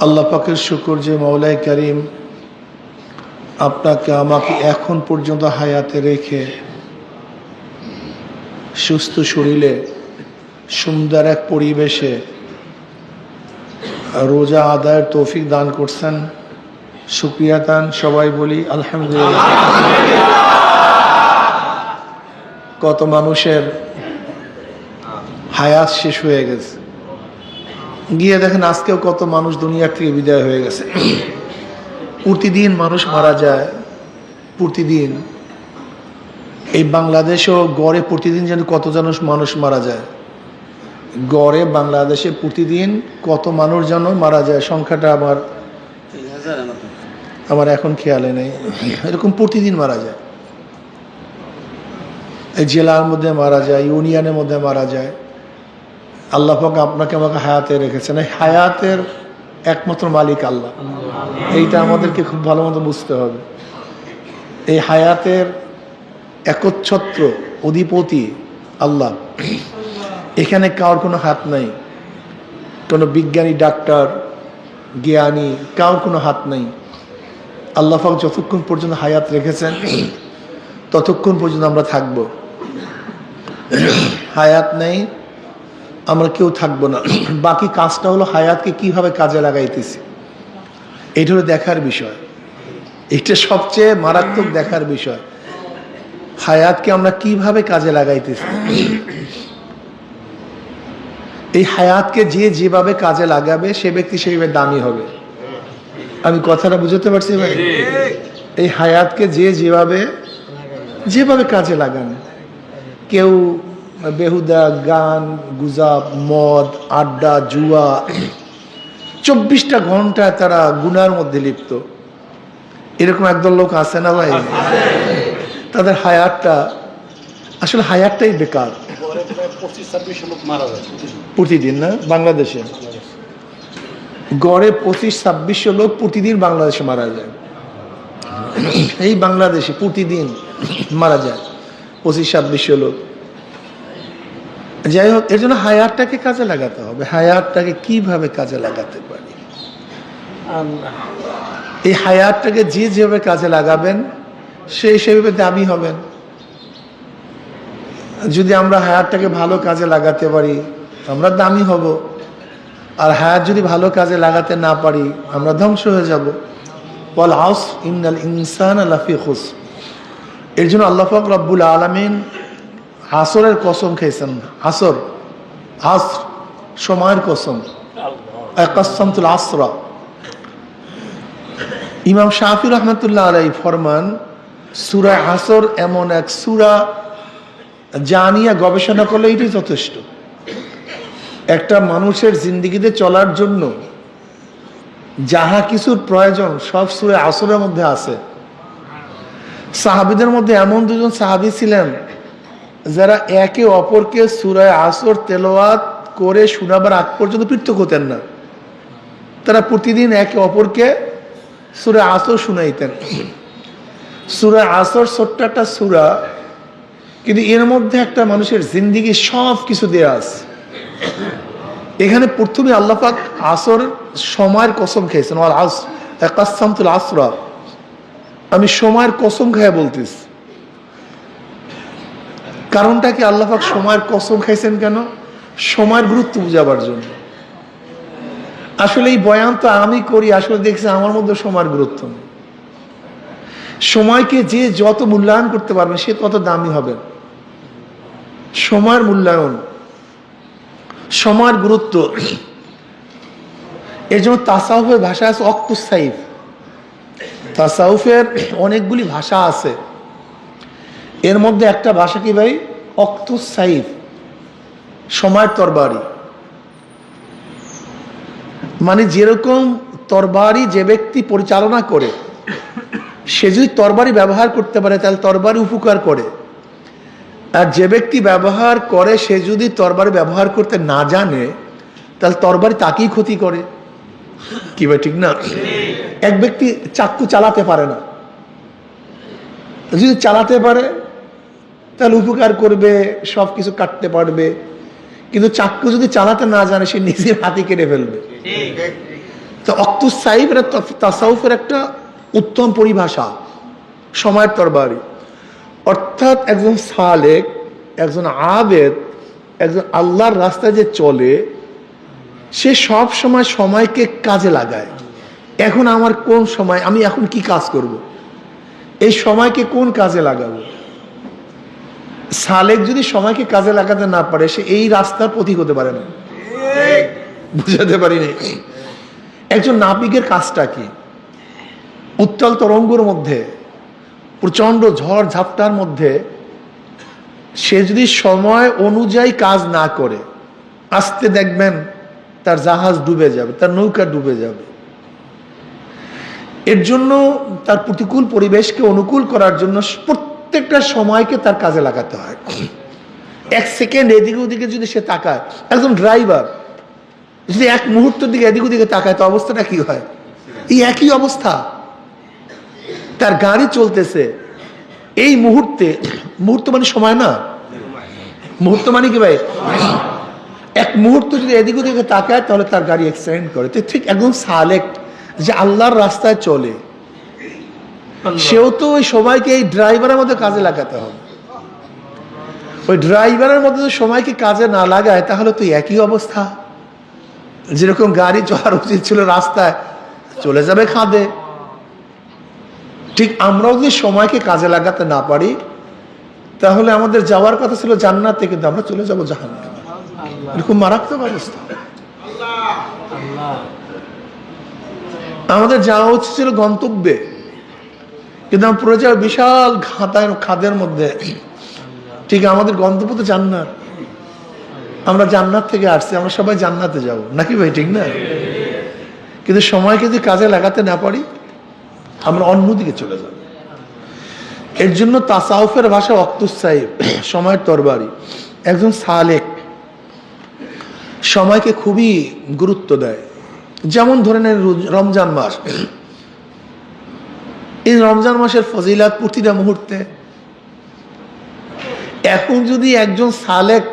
আল্লাহ পাকের শুকর যে মওলাই করিম আপনাকে আমাকে এখন পর্যন্ত হায়াতে রেখে সুস্থ শরীরে সুন্দর এক পরিবেশে রোজা আদায়ের তৌফিক দান করছেন। শুকরিয়া দান সবাই বলি আলহামদুলিল্লাহ। কত মানুষের হায়াত শেষ হয়ে গেছে, গিয়ে দেখেন আজকেও কত মানুষ দুনিয়ার থেকে বিদায় হয়ে গেছে। প্রতিদিন মানুষ মারা যায়, প্রতিদিন। এই বাংলাদেশেও গড়ে প্রতিদিন যেন কত জন মানুষ মারা যায়, গড়ে বাংলাদেশে প্রতিদিন কত মানুষ যেন মারা যায়, সংখ্যাটা আমার এখন খেয়ালে নেই। এরকম প্রতিদিন মারা যায়, এই জেলার মধ্যে মারা যায়, ইউনিয়নের মধ্যে মারা যায়। আল্লাহ পাক আপনাকে আমাকে হায়াতে রেখেছেন। এই হায়াতের একমাত্র মালিক আল্লাহ, এইটা আমাদেরকে খুব ভালো মতো বুঝতে হবে। এই হায়াতের একচ্ছত্র অধিপতি আল্লাহ, এখানে কারোর কোনো হাত নাই, কোনো বিজ্ঞানী ডাক্তার জ্ঞানী কারোর কোনো হাত নাই। আল্লাহ পাক যতক্ষণ পর্যন্ত হায়াত রেখেছেন ততক্ষণ পর্যন্ত আমরা থাকব। হায়াত নেই আমরা কেউ থাকবো না। বাকি কাজটা হলো হায়াতকে কিভাবে কাজে লাগাইতেছি, এটা হলো দেখার বিষয়। এটা সবচেয়ে মারাত্মক দেখার বিষয়, হায়াতকে আমরা কিভাবে কাজে লাগাইতেছি। এই হায়াতকে যে যেভাবে কাজে লাগাবে সে ব্যক্তি সেইভাবে দামি হবে। আমি কথাটা বুঝতে পারছি ভাই? এই হায়াতকে যে যেভাবে কাজে লাগান, কেউ বেহুদা গান গুজাব, মদ, আড্ডা, জুয়া, 24টা ঘন্টা তারা গুনার মধ্যে লিপ্ত, এরকম একদল লোক আছে না ভাই? তাদের হায়াতটা আসলে হায়াতটাই বেকার। প্রতিদিন না বাংলাদেশে গড়ে 25-2600 লোক প্রতিদিন বাংলাদেশে মারা যায়। এই বাংলাদেশে প্রতিদিন মারা যায় 25-2600 লোক। যাই হোক, এর জন্য হায়াতটাকে কাজে লাগাতে হবে। হায়াতটাকে কিভাবে কাজে লাগাতে পারি, এই হায়াতটাকে যে যেভাবে কাজে লাগাবেন সেই সেভাবে দামি হবেন। যদি আমরা হায়াতটাকে ভালো কাজে লাগাতে পারি আমরা দামি হব, আর হায়াত যদি ভালো কাজে লাগাতে না পারি আমরা ধ্বংস হয়ে যাব। ওয়াল আসর ইন্নাল ইনসানা লাফি খুসর। এর জন্য আল্লাহ পাক রব্বুল আলামিন আসরের কসম খেয়েছেন। আসর সময়ের কসম, কাসসামতুল আসরা। ইমাম শাফি রহমতুল্লাহ আলাইহি ফরমান, সূরা আসর এমন এক সূরা যা নিয়ে গবেষণা করলে এটাই যথেষ্ট। একটা মানুষের জিন্দেগিতে চলার জন্য যাহা কিছুর প্রয়োজন সব সূরা আসরের মধ্যে আছে। সাহাবীদের মধ্যে এমন দুজন সাহাবী ছিলেন যারা একে অপরকে সূরা আসর তেলাওয়াত করে শোনাবার আগ পর্যন্ত পৃথক হতেন না। তারা প্রতিদিন একে অপরকে সূরা আসর শুনাইতেন। সূরা আসর ছোট্ট একটা সূরা, কিন্তু এর মধ্যে একটা মানুষের জিন্দেগি সব কিছু দেয়া আছে। এখানে প্রথমে আল্লাহ পাক আসর সময়ের কসম খেয়েছেন। ওয়াল আসর কাসসামতুল আসরা, আমি সময়ের কসম খেয়ে বলতেছি। কারণটা কি আল্লাহ পাক সময়ের কসম খাইছেন কেন? সময়ের গুরুত্ব বুঝাবার জন্য। আসলে এই বয়ান তো আমি করি, আসলে দেখছি আমার মধ্যে সময়ের গুরুত্ব নেই। সময়কে যে যত মূল্যায়ন করতে পারবে সে তত দামি হবে। সময়ের মূল্যায়ন, সময়ের গুরুত্ব। এর জন্য তাসাউফের ভাষা আছে ওয়াক্তুস সাইফ। তাসাউফের অনেকগুলি ভাষা আছে, এর মধ্যে একটা ভাষা কি ভাই? ওয়াক্তুস সাইফ, সময়ের তরবারি। মানে যেরকম তরবারি যে ব্যক্তি পরিচালনা করে সে যদি তরবারি ব্যবহার করতে পারে তাহলে তরবারি উপকার করে, আর যে ব্যক্তি ব্যবহার করে সে যদি তরবারি ব্যবহার করতে না জানে তাহলে তরবারি তাকেই ক্ষতি করে। কি ভাই ঠিক না? এক ব্যক্তি চাকু চালাতে পারে না, যদি চালাতে পারে তাহলে উপকার করবে, সব কিছু কাটতে পারবে, কিন্তু চাকু যদি চালাতে না জানে সে নিজের হাতে কেটে ফেলবে। তো তো ওয়াক্তুস সাইব এটা তাসাউফের একটা উত্তম পরিভাষা, সময়ের তরবারি। অর্থাৎ একজন সালেক, একজন আবেদ, একজন আল্লাহর রাস্তায় যে চলে, সে সব সময় সময়কে কাজে লাগায়। এখন আমার কোন সময়, আমি এখন কি কাজ করব, এই সময়কে কোন কাজে লাগাবো। সালেক যদি সময়কে কাজে লাগাতে না পারে, সে এই রাস্তার পথিক হতে পারে না। বুঝাতে পারিনি। একজন নাবিকের কাজটা কি? উত্তাল তরঙ্গের মধ্যে, প্রচন্ড ঝড় ঝাপটার মধ্যে সে যদি সময় অনুযায়ী কাজ না করে, আস্তে দেখবেন তার জাহাজ ডুবে যাবে, তার নৌকা ডুবে যাবে। এর জন্য তার প্রতিকূল পরিবেশকে অনুকূল করার জন্য প্রত্যেকটা সময়কে তার কাজে লাগাতে হয়। এক সেকেন্ড এদিকে ওদিকে যদি সে তাকায়, একজন ড্রাইভার যদি এক মুহূর্তের দিকে এদিক ওদিকে তাকায়, তো অবস্থাটা কি হয়? এই একই অবস্থা। তার গাড়ি চলতেছে, এই মুহূর্তে, মুহূর্ত মানে সময় না, মুহূর্ত মানে কি ভাই? এক মুহূর্ত যদি এদিক ওদিকে তাকায়, তাহলে তার গাড়ি অ্যাক্সিডেন্ট করে। তো ঠিক একদম সালেক যে আল্লাহর রাস্তায় চলে, সেও তো ওই সময়কে এই ড্রাইভারের মধ্যে কাজে লাগাতে হবে। ওই ড্রাইভারের মধ্যে সময়কে কাজে না লাগায়, তাহলে তো একই অবস্থা। যেরকম গাড়ি চলার উচিত ছিল রাস্তায়, চলে যাবে খাদে। ঠিক আমরাও যদি সময়কে কাজে লাগাতে না পারি, তাহলে আমাদের যাওয়ার কথা ছিল জান্নাতে, কিন্তু আমরা চলে যাবো জাহান্নামে। এরকম মারাত্মক অবস্থা। আমাদের যাওয়া উচিত ছিল গন্তব্যে, কিন্তু আমরা পড়ে যাওয়া বিশাল খাদের মধ্যে। ঠিক আমাদের গন্তব্য তো জান্নাত, আমরা জান্নাত থেকে আসছি, আমরা সবাই জান্নাতে যাব নাকি ভাই? ঠিক না? কিন্তু সময়কে যদি কাজে লাগাতে না পারি, আমরা অন্যদিকে চলে যাব। এর জন্য তাসাউফের ভাষা ওয়াক্তুস সাইব, সময়ের তরবারি। একজন সালেক সময়কে খুবই গুরুত্ব দেয়। যেমন ধরে নেন রমজান মাস, এই রমজান মাসের ফজিলাত প্রতিটা মুহূর্তে। এখন যদি একজন সালেক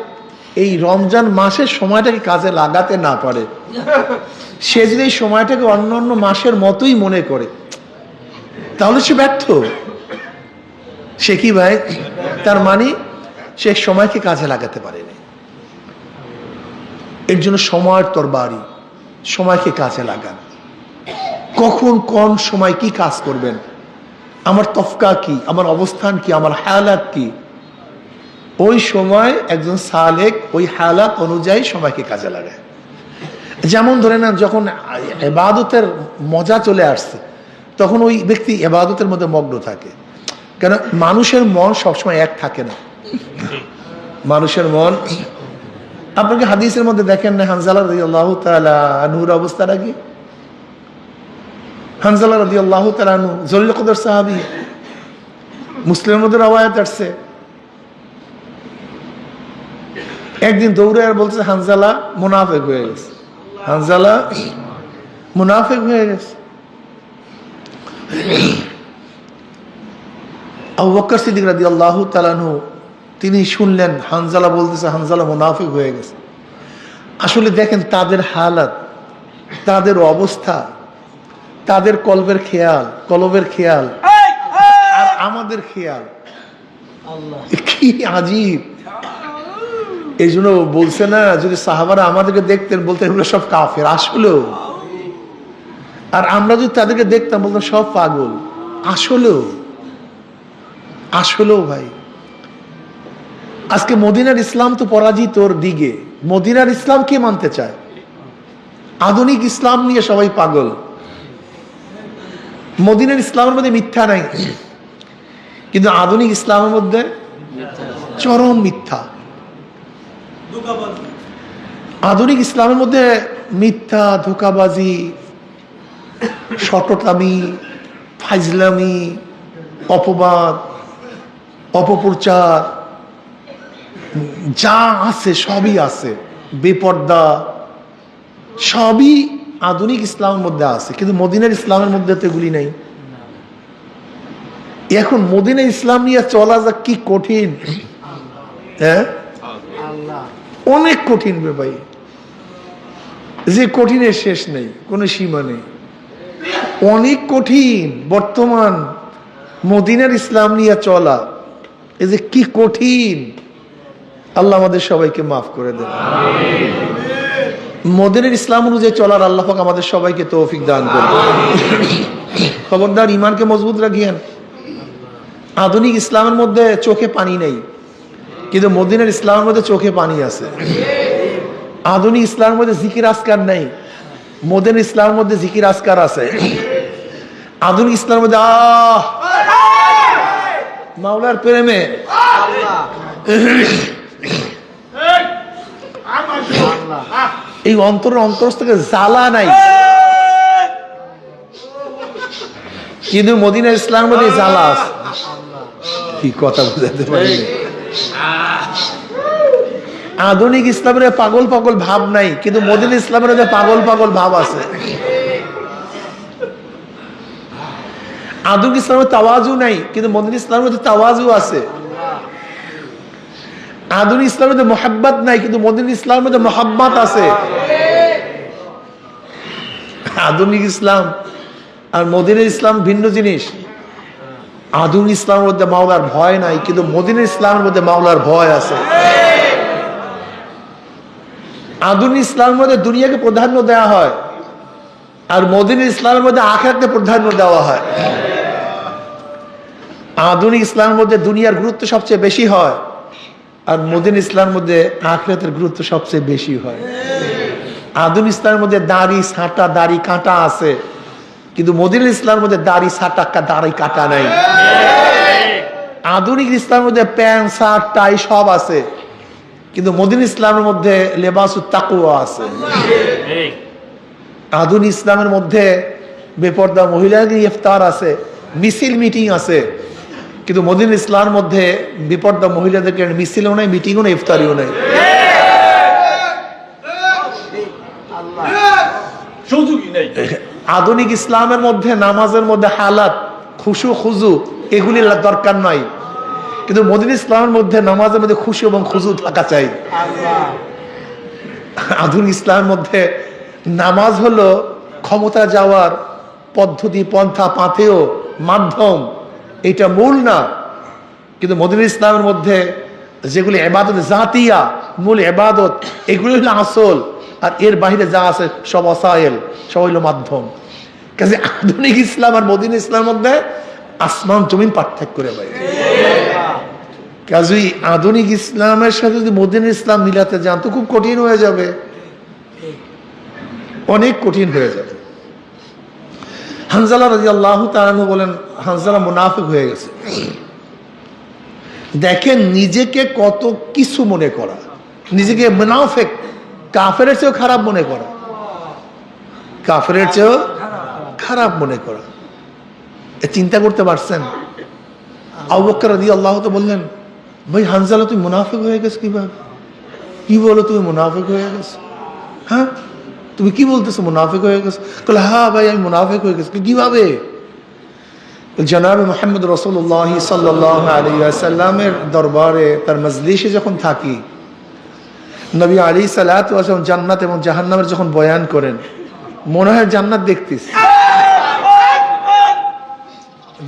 এই রমজান মাসের সময়টাকে কাজে লাগাতে না পারে, সে যদি এই সময়টাকে অন্য অন্য মাসের মতোই মনে করে, তাহলে সে ব্যর্থ। সে কি ভাই? তার মানে সে সময়কে কাজে লাগাতে পারেনি। এর জন্য সময়ের তরবারি, সময়কে কাজে লাগান। কখন কোন সময় কি কাজ করবেন, আমার তফকা কি, আমার অবস্থান কি, আমার হালাত কি, ওই সময় একজন সালেক ওই হালাত অনুযায়ী সময়কে কাজে লাগায়। যেমন ধরে নেন, যখন ইবাদতের মজা চলে আসছে, তখন ওই ব্যক্তি ইবাদতের মধ্যে মগ্ন থাকে। কেন? মানুষের মন সবসময় এক থাকে না। মানুষের মন, আপনাকে হাদিসের মধ্যে দেখেন না, হানজালা রাদিয়াল্লাহু তাআলা আনহুর অবস্থাটা কি? হানজালা রাদিয়াল্লাহু তাআলা আনহু জলিল কদর সাহাবী, মুসলিমের মধ্যে রওয়ায়াত আসছে। একদিন দৌড়ে আর বলছে হানজালা মুনাফিক হয়ে গেছে, হানজালা মুনাফিক হয়ে গেছে। আবু বকর সিদ্দিক রাদিয়াল্লাহু তাআলা আনহু তিনি শুনলেন হানজালা বলতেছে হানজালা মুনাফিক হয়ে গেছে। আসলে দেখেন তাদের হালাত, তাদের অবস্থা, তাদের কলবের খেয়াল আর আমাদের খেয়াল কি আজীব। এই জন্য বলছে না, যদি সাহাবারা আমাদেরকে দেখতেন বলতেন এগুলো সব কাফের। আসলেও, আর আমরা যদি তাদেরকে দেখতাম বলতাম সব পাগল। আসলেও ভাই, আজকে মদিনার ইসলাম তো পরাজিতর দিকে। মদিনার ইসলাম কে মানতে চায়? আধুনিক ইসলাম নিয়ে সবাই পাগল। মদিনার ইসলামের মধ্যে মিথ্যা নাই, কিন্তু আধুনিক ইসলামের মধ্যে চরম মিথ্যা। আধুনিক ইসলামের মধ্যে মিথ্যা, ধোঁকাবাজি, শটতামি, ফাইজলামি, অপবাদ, অপপ্রচার, যা আছে সবই আছে, বেপর্দা, সবই আধুনিক ইসলামের মধ্যে আছে। কিন্তু মদিনার ইসলামের মধ্যে তো এগুলি নেই। এখন মদিনার ইসলাম নিয়ে চলা যা কি কঠিন, হ্যাঁ অনেক কঠিন রে ভাই। যে কঠিনের শেষ নেই, কোনো সীমা নেই, অনেক কঠিন। বর্তমান মদিনার ইসলাম নিয়ে চলা, এই যে কি কঠিন, আল্লাহ আমাদের সবাইকে মাফ করে দেন। মদিনার ইসলাম অনুযায়ী চলার আল্লাহ পাক আমাদের সবাইকে তৌফিক দান করুন। খবরদার ইমানকে মজবুত রাখিয়েন। আধুনিক ইসলামের মধ্যে চোখে পানি নেই, কিন্তু মদিনার ইসলামের মধ্যে চোখে পানি আছে। আধুনিক ইসলামের মধ্যে জিকির আজকার নেই, মদিনার ইসলামের মধ্যে জিকির আজকার আছে। আধুনিক ইসলামের মধ্যে মাওলার প্রেমে এই অন্তরস্থ থেকে জ্বালা নাই, কিন্তু মদিনার ইসলামের মধ্যে জ্বালা আছে। কি কথা বুঝাতে পারি। আধুনিক ইসলামের পাগল পাগল ভাব নাই, কিন্তু মদিনার ইসলামের মধ্যে পাগল পাগল ভাব আছে। আধুনিক ইসলামের তাওয়াজু নাই, কিন্তু মদিনার ইসলামের মধ্যে তাওয়াজু আছে। আধুনিক ইসলামের মধ্যে মোহাব্বত নাই, কিন্তু মদিনার ইসলামের মধ্যে মোহাব্বত আছে। আধুনিক ইসলাম আর মদিনার ইসলাম ভিন্ন জিনিস। আধুনিক ইসলামের মধ্যে মাওলার ভয় নাই, কিন্তু মদিনার ইসলামের মধ্যে মাওলার ভয় আছে। আধুনিক ইসলামের মধ্যে দুনিয়াকে প্রাধান্য দেওয়া হয়, আর মদিনার ইসলামের মধ্যে আখিরাতকে প্রাধান্য দেওয়া হয়। আধুনিক ইসলামের মধ্যে দুনিয়ার গুরুত্ব সবচেয়ে বেশি হয়, আর মদিনার ইসলামের মধ্যে আখিরাতের গুরুত্ব সবচেয়ে বেশি হয়। আধুনিক ইসলামের মধ্যে দাড়ি ছাঁটা দাড়ি কাটা আছে, কিন্তু মদিনার ইসলামের মধ্যে দাড়ি ছাঁটা দাড়ি কাটা নাই। আধুনিক ইসলামের মধ্যে প্যান্ট শার্ট টাই সব আছে, কিন্তু মদিনার ইসলামের মধ্যে লেবাসুত তাকওয়া আছে। আধুনিক ইসলামের মধ্যে বেপর্দা মহিলাদের ইফতার আছে, মিছিল মিটিং আছে, কিন্তু মদিনার ইসলামের মধ্যে বেপর্দা মহিলাদেরকে মিছিলও নাই, মিটিংও নাই, ইফতারিও নাই। আধুনিক ইসলামের মধ্যে নামাজের মধ্যে হালাত খুশু খুজু এগুলি দরকার নাই, কিন্তু মদিনার ইসলামের মধ্যে নামাজের মধ্যে খুশু এবং খুজু থাকা চাই। আধুনিক ইসলামের মধ্যে নামাজ হলো ক্ষমতা যাওয়ার পদ্ধতি, পন্থা, পাথেয়, মাধ্যম, এটা মূল না। কিন্তু মদিনার ইসলামের মধ্যে যেগুলি ইবাদত জাতিয়া, মূল ইবাদত, এগুলি হলো আসল, আর এর বাইরে যা আছে সব ওসাইল, সব হইল মাধ্যম। কাজে আধুনিক ইসলাম আর মদিনার ইসলামের মধ্যে আসমান জমিন পার্থক্য করে ভাই। কাজেই আধুনিক ইসলামের সাথে যদি মদিনার ইসলাম মিলাতে যান তো খুব কঠিন হয়ে যাবে, অনেক কঠিন হয়ে যাবে। হানজালা রাদিয়াল্লাহু তাআলা আনহু বলেন, হানজালা মুনাফিক হয়ে গেছে। দেখেন নিজেকে কত কিছু মনে করা, নিজেকে মুনাফিক, কাফেরের চেয়েও খারাপ মনে করা, কাফেরের চেয়েও খারাপ মনে করা। চিন্তা করতে পারছেন? আবু বকর রাদিয়াল্লাহু তাআলা বললেন, ভাই হানজালা তুই মুনাফিক হয়ে গেছ কিভাবে? কি বলো তুমি মুনাফিক হয়ে গেছো? হ্যাঁ তুমি কি বলতেছো মুনাফিক হয়ে গেছো? বলে হ্যাঁ ভাই আমি মুনাফিক হয়ে গেছি। কিভাবে? জনাবে মুহাম্মদ রাসূলুল্লাহ সাল্লাল্লাহু আলাইহি ওয়াসাল্লামের দরবারে তার মজলিসে যখন থাকি, নবী আলাইহিস সালাতু ওয়াস সালাম জান্নাত এবং জাহান্নামের যখন বয়ান করেন, মনে হয় জান্নাত দেখতেছি,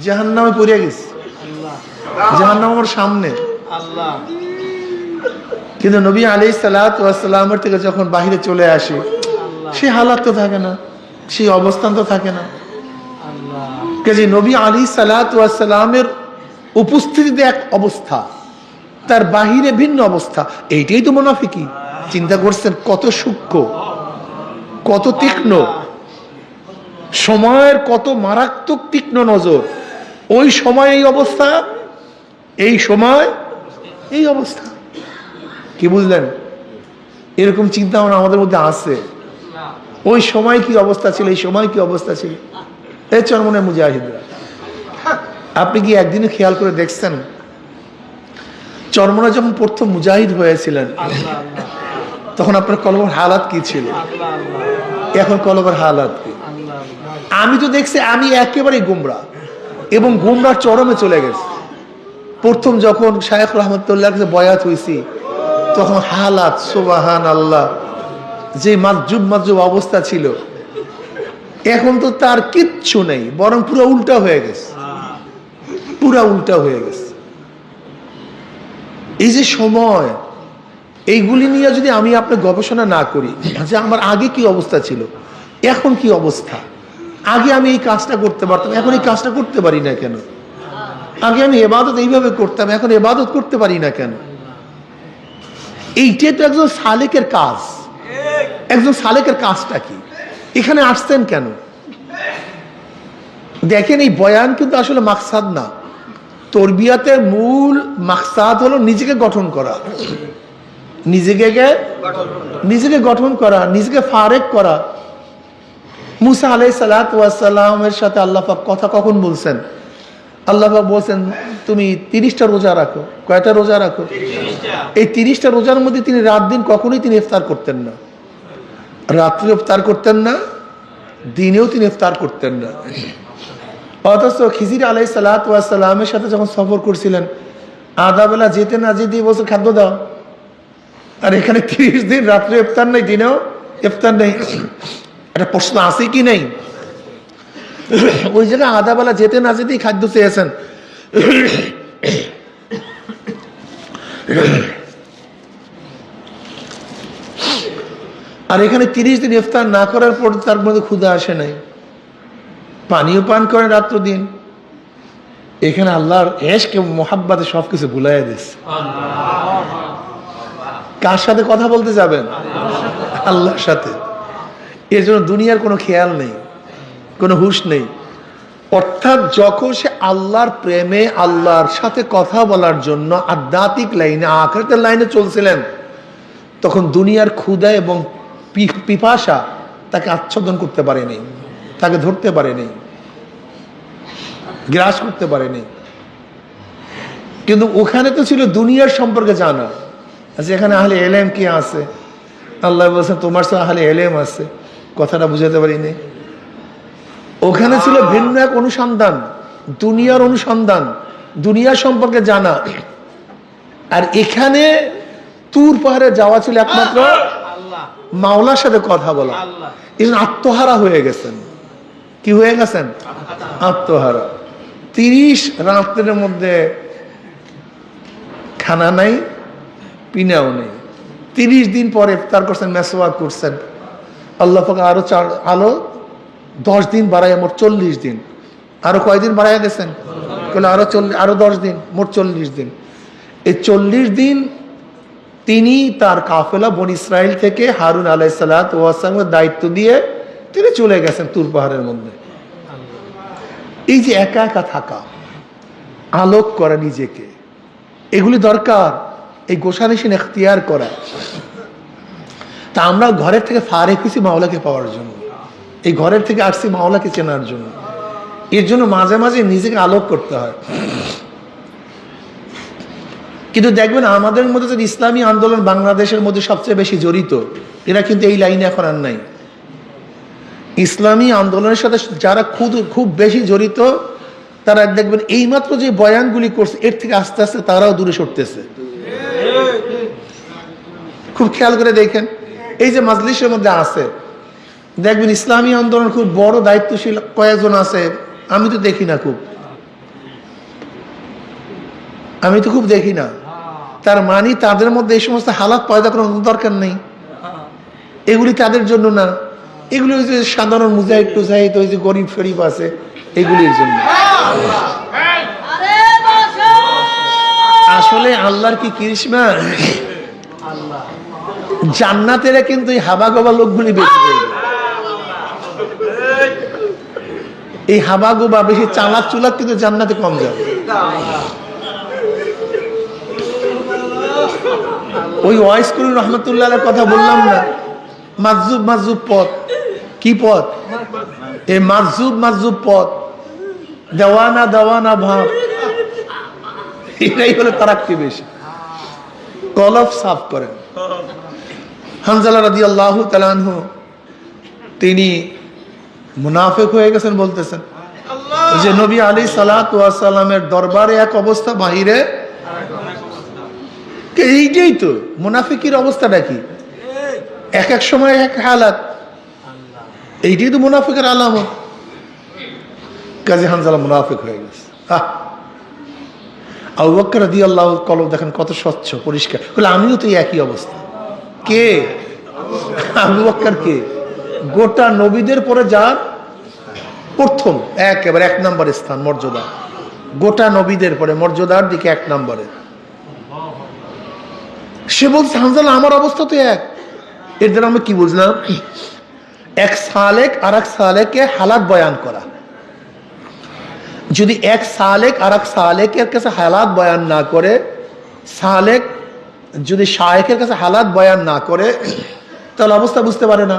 জাহান্নামে পড়ে গেছি, জাহান্নাম আমার সামনে। কিন্তু নবী আলাইহিস সালাতু ওয়াস সালামের থেকে যখন বাহিরে চলে আসি, সে হালাত তো থাকে না, সেই অবস্থান তো থাকে না। কাজে নবী আলাইহিস সালাতু ওয়াস সালামের উপস্থিতিতে এক অবস্থা, তার বাহিরে ভিন্ন অবস্থা। এইটাই তো মুনাফিকি। চিন্তা করছেন কত সূক্ষ্ম, কত তীক্ষ্ণ, সময়ের কত মারাত্মক তীক্ষ্ণ নজর। ওই সময় এই অবস্থা, এই সময় এই অবস্থা। কি বুঝলেন? এরকম চিন্তা ভাবনা আমাদের মধ্যে আছে। ওই সময় কি অবস্থা ছিল, এই সময় কি অবস্থা ছিল। এই চরমনে মুজাহিদরা, আপনি কি একদিনে খেয়াল করে দেখছেন চরমনা যখন প্রথম মুজাহিদ হয়েছিলেন তখন আপনার কলমের হালাত কি ছিল, এখন কলমের হালাত কি? আমি তো দেখছি আমি একেবারেই গুমরা, এবং গুমরার চরমে চলে গেছে। প্রথম যখন শায়েখ রহমতুল্লাহর কাছে বয়াত হয়েছি তখন হালাত সুবহানাল্লাহ, যে মাজুব অবস্থা ছিল, এখন তো তার কিচ্ছু নেই, বরং পুরো উল্টা হয়ে গেছে, পুরা উল্টা হয়ে গেছে। এই যে সময়, এইগুলি নিয়ে যদি আমি আপনি গবেষণা না করি যে আমার আগে কি অবস্থা ছিল, এখন কি অবস্থা, আগে আমি এই কাজটা করতে পারতাম, এখন এই কাজটা করতে পারি না কেন, আগে আমি ইবাদত এইভাবে করতাম, এখন ইবাদত করতে পারি না কেন। এইটাই তো একজন সালেকের কাজ। একজন সালেকের কাজটা কি, এখানে আসছেন কেন? দেখেন, এই বয়ান কিন্তু আসলে মাকসাদ না। তরবিয়াতের মূল মাকসাদ হলো নিজেকে গঠন করা, নিজেকে গঠন করা, নিজেকে ফারেক করা। মুসা আলাইহিস সালাতু ওয়াস সালামের সাথে আল্লাহ পাক কথা কখন বলছেন? আল্লাহ পাক বলছেন তুমি 30টা রোজা রাখো। কয়টা রোজা রাখো? এই 30টা রোজার মধ্যে তিনি রাত দিন কখনোই তিনি ইফতার করতেন না, রাত্রে ইফতার করতেন না, দিনেও তিনি ইফতার করতেন না। অথচ খিজির আলাইহিস সালাতু ওয়াস সালামের সাথে যখন সফর করছিলেন, আধা বেলা যেতে না যেতে বলছে খাদ্য দাও, আর এখানে 30 দিন রাত্রে ইফতার নেই, দিনেও ইফতার নেই। একটা প্রশ্ন আছে কি নেই? ওই জায়গায় আধা বেলা যেতে না যেতেই খাদ্য চেয়েছেন। আর এখানে 30 দিন ইফতার না করার পর তার মধ্যে ক্ষুধা আসে নাই, পানিও পান করেন রাত্র দিন। এখানে আল্লাহর এশকে মোহাব্বতে সবকিছু ভুলাইয়া দিচ্ছে। কার সাথে কথা বলতে যাবেন? আল্লাহর সাথে। এর জন্য দুনিয়ার কোনো খেয়াল নেই, কোনো হুঁশ নেই। অর্থাৎ যখন সে আল্লাহর প্রেমে, আল্লাহর সাথে কথা বলার জন্য আধ্যাত্মিক লাইনে, আখিরাতের লাইনে চলছিলেন, তখন দুনিয়ার ক্ষুধা এবং পিপাসা তাকে আচ্ছাদন করতে পারেনি, তাকে ধরতে পারেনি, গ্রাস করতে পারেনি। কিন্তু ওখানে তো ছিল দুনিয়ার সম্পর্কে জানা। আচ্ছা, এখানে আহলে এলেম কি আছে? আল্লাহ বলছেন তোমার সাথে আহলে এলেম আছে, কথাটা বুঝাতে পারিনি। ওখানে ছিল ভিন্ন এক অনুসন্ধান, দুনিয়ার অনুসন্ধান, দুনিয়া সম্পর্কে জানা। আর এখানে তুর পাহাড়ে যাওয়া ছিল একমাত্র মাওলার সাথে কথা বলা। এই জন্য আত্মহারা হয়ে গেছেন। কি হয়ে গেছেন? আত্মহারা। 30 রাত্রের মধ্যে খানা নাই, পিনাও নেই। 30 দিন পরে ইফতার করছেন, মেসওয়াক করছেন। আল্লাহ পাক আরো 10 দিন বাড়াইয়া মোট 40 দিন। আরো কয়দিন বাড়াইয়া গেছেন? আরো 10 দিন, মোট 40 দিন। এই 40 দিন তিনি তার কাফেলা বনি ইসরাইল থেকে হারুন আলাইহিস সালাতু ওয়াস সালামের দায়িত্ব দিয়ে তিনি চলে গেছেন তুর পাহাড়ের মধ্যে। এই যে একা একা থাকা, আলোক করা নিজেকে, এগুলি দরকার। এই গোসানিসিন এখতিয়ার করা। তা আমরা ঘরের থেকে ফারেক হয়েছি মাওলাকে পাওয়ার জন্য, এই ঘরের থেকে আসছি মাওলাকে চেনার জন্য। এর জন্য মাঝে মাঝে নিজেকে আলোক করতে হয়। কিন্তু দেখবেন আমাদের মধ্যে যদি ইসলামী আন্দোলন বাংলাদেশের মধ্যে সবচেয়ে বেশি জড়িত, এরা কিন্তু এই লাইনে এখন আর নাই। ইসলামী আন্দোলনের সাথে যারা খুব বেশি জড়িত, তারা দেখবেন এইমাত্র যে বয়ানগুলি করছে, এর থেকে আস্তে আস্তে তারাও দূরে সরতেছে। খুব খেয়াল করে দেখেন, এই যে মাজলিসের মধ্যে আছে, দেখবেন ইসলামী আন্দোলন খুব বড় দায়িত্বশীল কয়েকজন আছে। আমি তো দেখি না, আমি তো খুব দেখি না। তার মানে তাদের মধ্যে এই সমস্ত হালাত পয়দা করার দরকার নেই। এগুলি তাদের জন্য না, এগুলি ওই যে সাধারণ মুজাহিদ টুজাহিদ, ওই যে গরিব শরীফ আছে, এগুলির জন্য। আসলে আল্লাহর কি কৃষ্ণা, জান্নাতেরা কিন্তু এই হাবা গোবা লোকগুলি বেশি করবে। এই হাবা গোবা বেশি চালাক চুলাক কিন্তু জান্নাতে কম যাবে। ওই ওয়াইস করিম রহমতুল্লাহ কথা বললাম না, মাজুব পথ। কি পথ? এই মাজুব পথ, দেওয়ানা ভাব, এটাই হলো তারাক্কি বেশি। কলব সাফ করেন। হানজালা রাদিয়াল্লাহু তাআলা আনহু তিনি মুনাফিক হয়ে গেছেন বলতেছেন যে নবী আলাইহিস সালাতু ওয়াস সালামের দরবারে এক অবস্থা, বাহিরে এইটাই তো মুনাফিকের অবস্থাটা কি? এক এক সময় এক হালাত। এইটাই তো মুনাফিকের আলামত। কাজী হানজালা মুনাফিক হয়ে গেছে। আবু বকর রাদিয়াল্লাহু কলব দেখেন কত স্বচ্ছ পরিষ্কার। বলে আমিও তো একই অবস্থা। কে? আবু বকর কে? গোটা নবীদের পরে যার প্রথম একেবারে 1 নম্বরের স্থান মর্যাদা, গোটা নবীদের পরে মর্যাদার দিকে 1 নম্বরে। সে বলছে হানজালা আমার অবস্থা তো এক। এর দ্বারা আমরা কি বুঝলাম? এক সালেক আর এক সালেকে হালাত বয়ান করা। যদি এক সালেক আর এক সালেকের কাছে হালাত বয়ান না করে, সালেক যদি শায়েখের কাছে হালাত বয়ান না করে, তাহলে অবস্থা বুঝতে পারে না।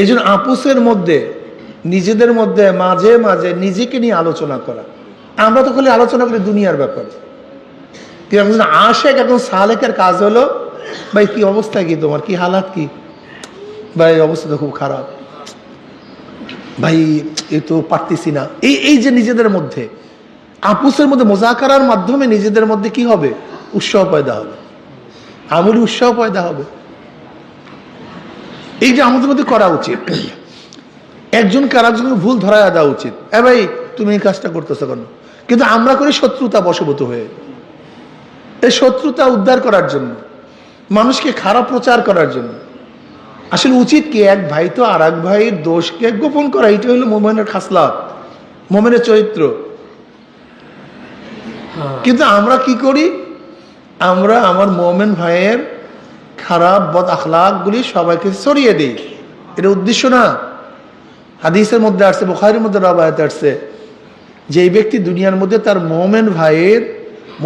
এই জন্য আপুসের মধ্যে নিজেদের মধ্যে মাঝে মাঝে নিজেকে নিয়ে আলোচনা করা। আমরা তো খালি আলোচনা করি দুনিয়ার ব্যাপারে। আশেক এখন সালেকের কাজ হলো, ভাই কি অবস্থা, কি তোমার কি হালাত, কি ভাই অবস্থা তো খুব খারাপ, ভাই এ তো পারতেছি না। এই যে নিজেদের মধ্যে আপুসের মধ্যে মোজাকারার মাধ্যমে নিজেদের মধ্যে কি হবে? উৎসাহ পয়দা হবে, আমলি উৎসাহ পয়দা হবে। এই যে আমাদের মধ্যে করা উচিত, একজনকে আর একজনকে ভুল ধরায় দেওয়া উচিত। ভাই তুমি এই কাজটা করতেছো কেন? কিন্তু আমরা করি শত্রুতা বশবর্তী হয়ে। এই শত্রুতা উদ্ধার করার জন্য, মানুষকে খারাপ প্রচার করার জন্য। আসলে উচিত কি, এক ভাই তো আর এক ভাইয়ের দোষকে গোপন করা। এটা হলো মোমেনের খাসলাত, মোমেনের চরিত্র। কিন্তু আমরা কি করি? আমরা আমার মোমেন ভাইয়ের খারাপ বদ আখলাক গুলি সবাইকে ছড়িয়ে দিই। এটা উদ্দেশ্য না। হাদিসের মধ্যে আসছে, বুখারীর মধ্যে রওয়ায়াত আসছে, যে এই ব্যক্তি দুনিয়ার মধ্যে তার মোমেন ভাইয়ের,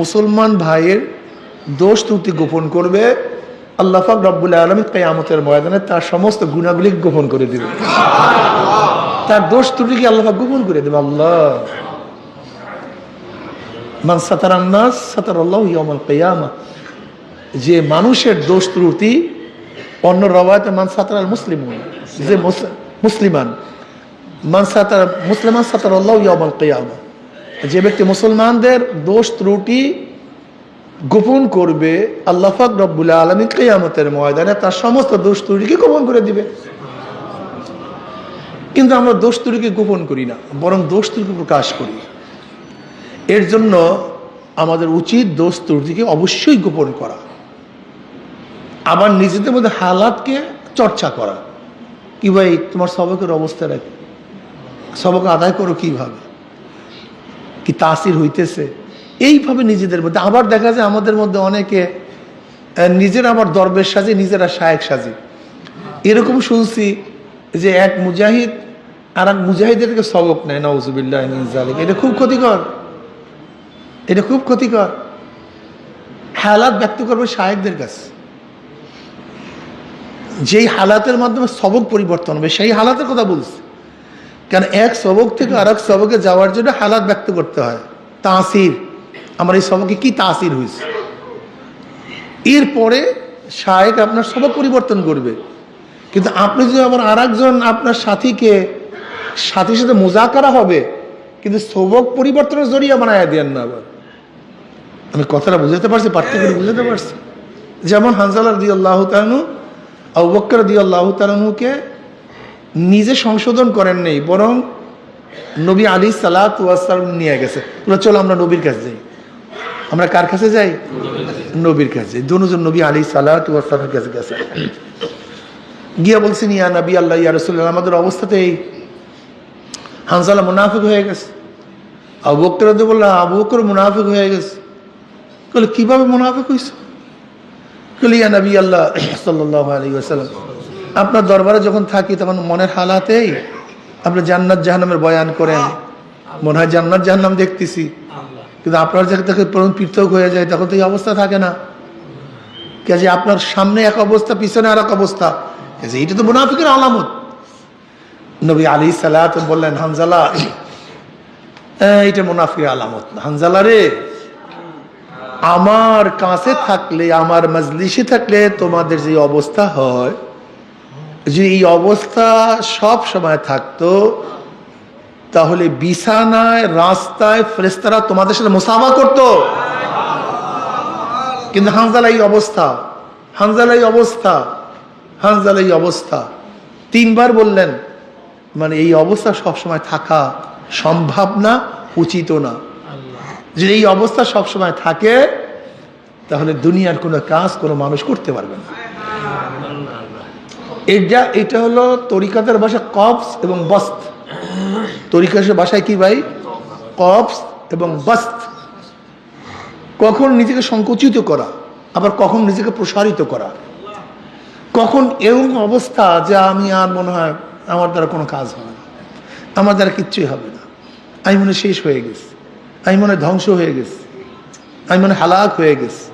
মুসলমান ভাইয়ের দোষ ত্রুটি গোপন করবে, আল্লাহ পাক রব্বুল আলামিন কিয়ামতের ময়দানে তার সমস্ত গুনাহগুলি গোপন করে দিবে। তার দোষ ত্রুটিকে আল্লাহ পাক গোপন করে দেবে। আল্লাহ মান সাতারান নাস সাতারাল্লাহু ইয়াউমাল কিয়ামাহ। যে মানুষের দোষ ত্রুটি, অন্য রওয়ায়াতে মান সাতারাল মুসলিমুন, যে মুসলিমান, মান সাতার মুসলিমান সাতারাল্লাহু ইয়াউমাল কিয়ামাহ। যে ব্যক্তি মুসলমানদের দোষ ত্রুটি গোপন করবে, আল্লাহ পাক রব্বুল আলামিন কিয়ামতের ময়দানে তার সমস্ত দোষ ত্রুটিকে গোপন করে দিবে। কিন্তু আমরা দোষ ত্রুটিকে গোপন করি না, বরং দোষ ত্রুটি প্রকাশ করি। এর জন্য আমাদের উচিত দোষ ত্রুটিকে অবশ্যই গোপন করা, আবার নিজেদের মধ্যে হালাতকে চর্চা করা। কি ভাই তোমার সবকের অবস্থা রাখি, সবক আদায় করো কিভাবে, কি তাসির হইতেছে, এইভাবে নিজেদের মধ্যে। আবার দেখা যায় আমাদের মধ্যে অনেকে নিজেরা আবার দরবেশ সাজে, নিজেরা শায়েক সাজে। এরকম শুনছি যে এক মুজাহিদ আর এক মুজাহিদের থেকে সবক নেয়, নাউজুবিল্লাহ মিন যালিক। এটা খুব ক্ষতিকর, এটা খুব ক্ষতিকর। হালাত ব্যক্ত করবে শায়েকদের কাছে, যেই হালাতের মাধ্যমে সবক পরিবর্তন হবে, সেই হালাতের কথা বলছে। কেন এক সবক থেকে আর এক সবকে যাওয়ার জন্য হালাত ব্যক্ত করতে হয়, তাসির, আমার এই সবকে কি তাসির হয়েছে। এরপরে শায়েক আপনার সবক পরিবর্তন করবে। কিন্তু আপনি যদি আবার আর একজন আপনার সাথীকে, সাথীর সাথে মুজাকারা হবে, কিন্তু সবক পরিবর্তনের জরিয়া বানায় দেন না। আবার আমি কথাটা বুঝাতে পারছি, পার্থক্য বুঝাতে পারছি। যেমন হানজালা রাদিয়াল্লাহু তাআলা আবু বকর রাদিয়াল্লাহু তাআলাকে নিজে সংশোধন করেন নেই, বরং নবী আলাইহিসসালাতু ওয়াস সালাম নিয়ে গেছে। চলো আমরা নবীর কাছে যাই। আমরা কার কাছে যাই? নবীর কাছে। দুজন নবী আলাইহিসসালাতু ওয়াস সালামের কাছে গেছে, গিয়া বলছেন ইয়া নবী আল্লাহ, ইয়া রাসূলুল্লাহ, আমাদের অবস্থাতে এই। হানজালা মুনাফিক হয়ে গেছে। আবু বকর রাদিয়াল্লাহু আবু বকর মুনাফিক হয়ে গেছে। বলে কিভাবে মুনাফিক হইছে? বলে ইয়া নবী আল্লাহ সাল্লাল্লাহু আলাইহি ওয়াসাল্লাম, আপনার দরবারে যখন থাকি তখন মনের হালাতেই আপনি জান্নাত জাহান্নামের বয়ান করেন, মনে হয় জান্নাত জাহান্নাম দেখতেছি। কিন্তু আপনার যখন পৃথক হয়ে যায় তখন তো এই অবস্থা থাকে না। কাজে আপনার সামনে এক অবস্থা, পিছনে আর এক অবস্থা, এটা তো মুনাফিকের আলামত। নবী আলাইহিসসালাতু বললেন, হানজালা এটা মুনাফিকের আলামত। হানজালা রে, আমার কাছে থাকলে, আমার মজলিসে থাকলে তোমাদের যে অবস্থা হয়, যে এই অবস্থা সব সময় থাকতো, তাহলে বিছানায়, রাস্তায় ফেরেশতারা তোমাদের সাথে মুসাফা করতো। কিন্তু হানজালা এই অবস্থা, হানজালা এই অবস্থা। হানজালা এই অবস্থা 3 বার বললেন, মানে এই অবস্থা সবসময় থাকা সম্ভব না, উচিত না। যদি এই অবস্থা সবসময় থাকে তাহলে দুনিয়ার কোনো কাজ কোনো মানুষ করতে পারবে না। এটা হলো তরিকাতের ভাষা কবস এবং বস্ত। তরিকাতের ভাষায় কি ভাই? কবস এবং বস্ত। কখন নিজেকে সংকুচিত করা, আবার কখন নিজেকে প্রসারিত করা। কখন এরকম অবস্থা যে আমি আর মনে হয় আমার দ্বারা কোনো কাজ হবে না, আমার দ্বারা কিচ্ছুই হবে না, আমি মনে শেষ হয়ে গেছি, আমি মনে ধ্বংস হয়ে গেছি, আমি মনে হালাক হয়ে গেছি।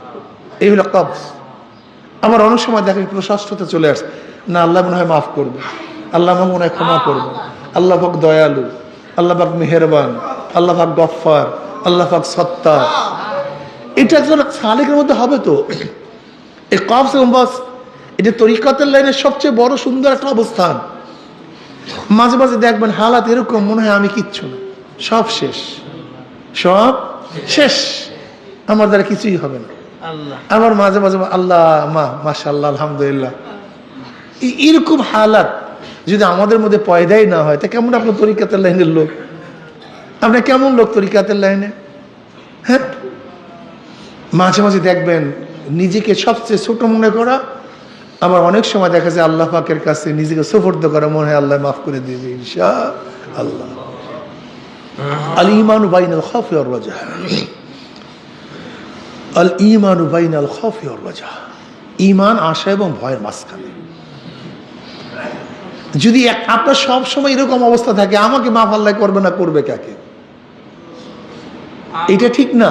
এই হলো কবস। আমার অনেক সময় দেখা প্রশস্ততা চলে আসছে, না আল্লাহ মনে হয় মাফ করবে, আল্লাহ মনে হয় ক্ষমা করবে, আল্লাহ পাক দয়ালু, আল্লাহ পাক মেহেরবান, আল্লাহ পাক গফফার, আল্লাহ পাক সত্তার। এটা একজন সালেকের মধ্যে হবে তো। এই কবস এবং বস, এটা তরিকাতের লাইনের সবচেয়ে বড় সুন্দর একটা অবস্থান। মাঝে মাঝে দেখবেন হালাত এরকম, মনে হয় আমি কিচ্ছু না, সব শেষ, সব শেষ, আমার দ্বারা কিছুই হবে না। আবার মাঝে মাঝে আল্লাহ মাশাআল্লাহ আলহামদুলিল্লাহ। এরকম হালাত যদি আমাদের মধ্যে পয়দাই না হয়, তা কেমন আপনার তরিকাতের লাইনের লোক? আপনি কেমন লোক তরিকাতের লাইনে? হ্যাঁ, মাঝে মাঝে দেখবেন নিজেকে সবচেয়ে ছোট মনে করা, আবার অনেক সময় দেখা যায় আল্লাহ পাকের কাছে নিজেকে সুপর্দ করা, মনে হয় আল্লাহ মাফ করে দিবে ইনশাআল্লাহ। আল ঈমানু বাইনাল খাউফি ওয়ার রাজা, আল ঈমানু বাইনাল খাউফি ওয়ার রাজা। ঈমান আশা এবং ভয়ের মাঝখানে। যদি আপনার সব সময় এরকম অবস্থা থাকে, আমাকে মাফ আল্লাহ করবে না, করবে কাকে? এটা ঠিক না।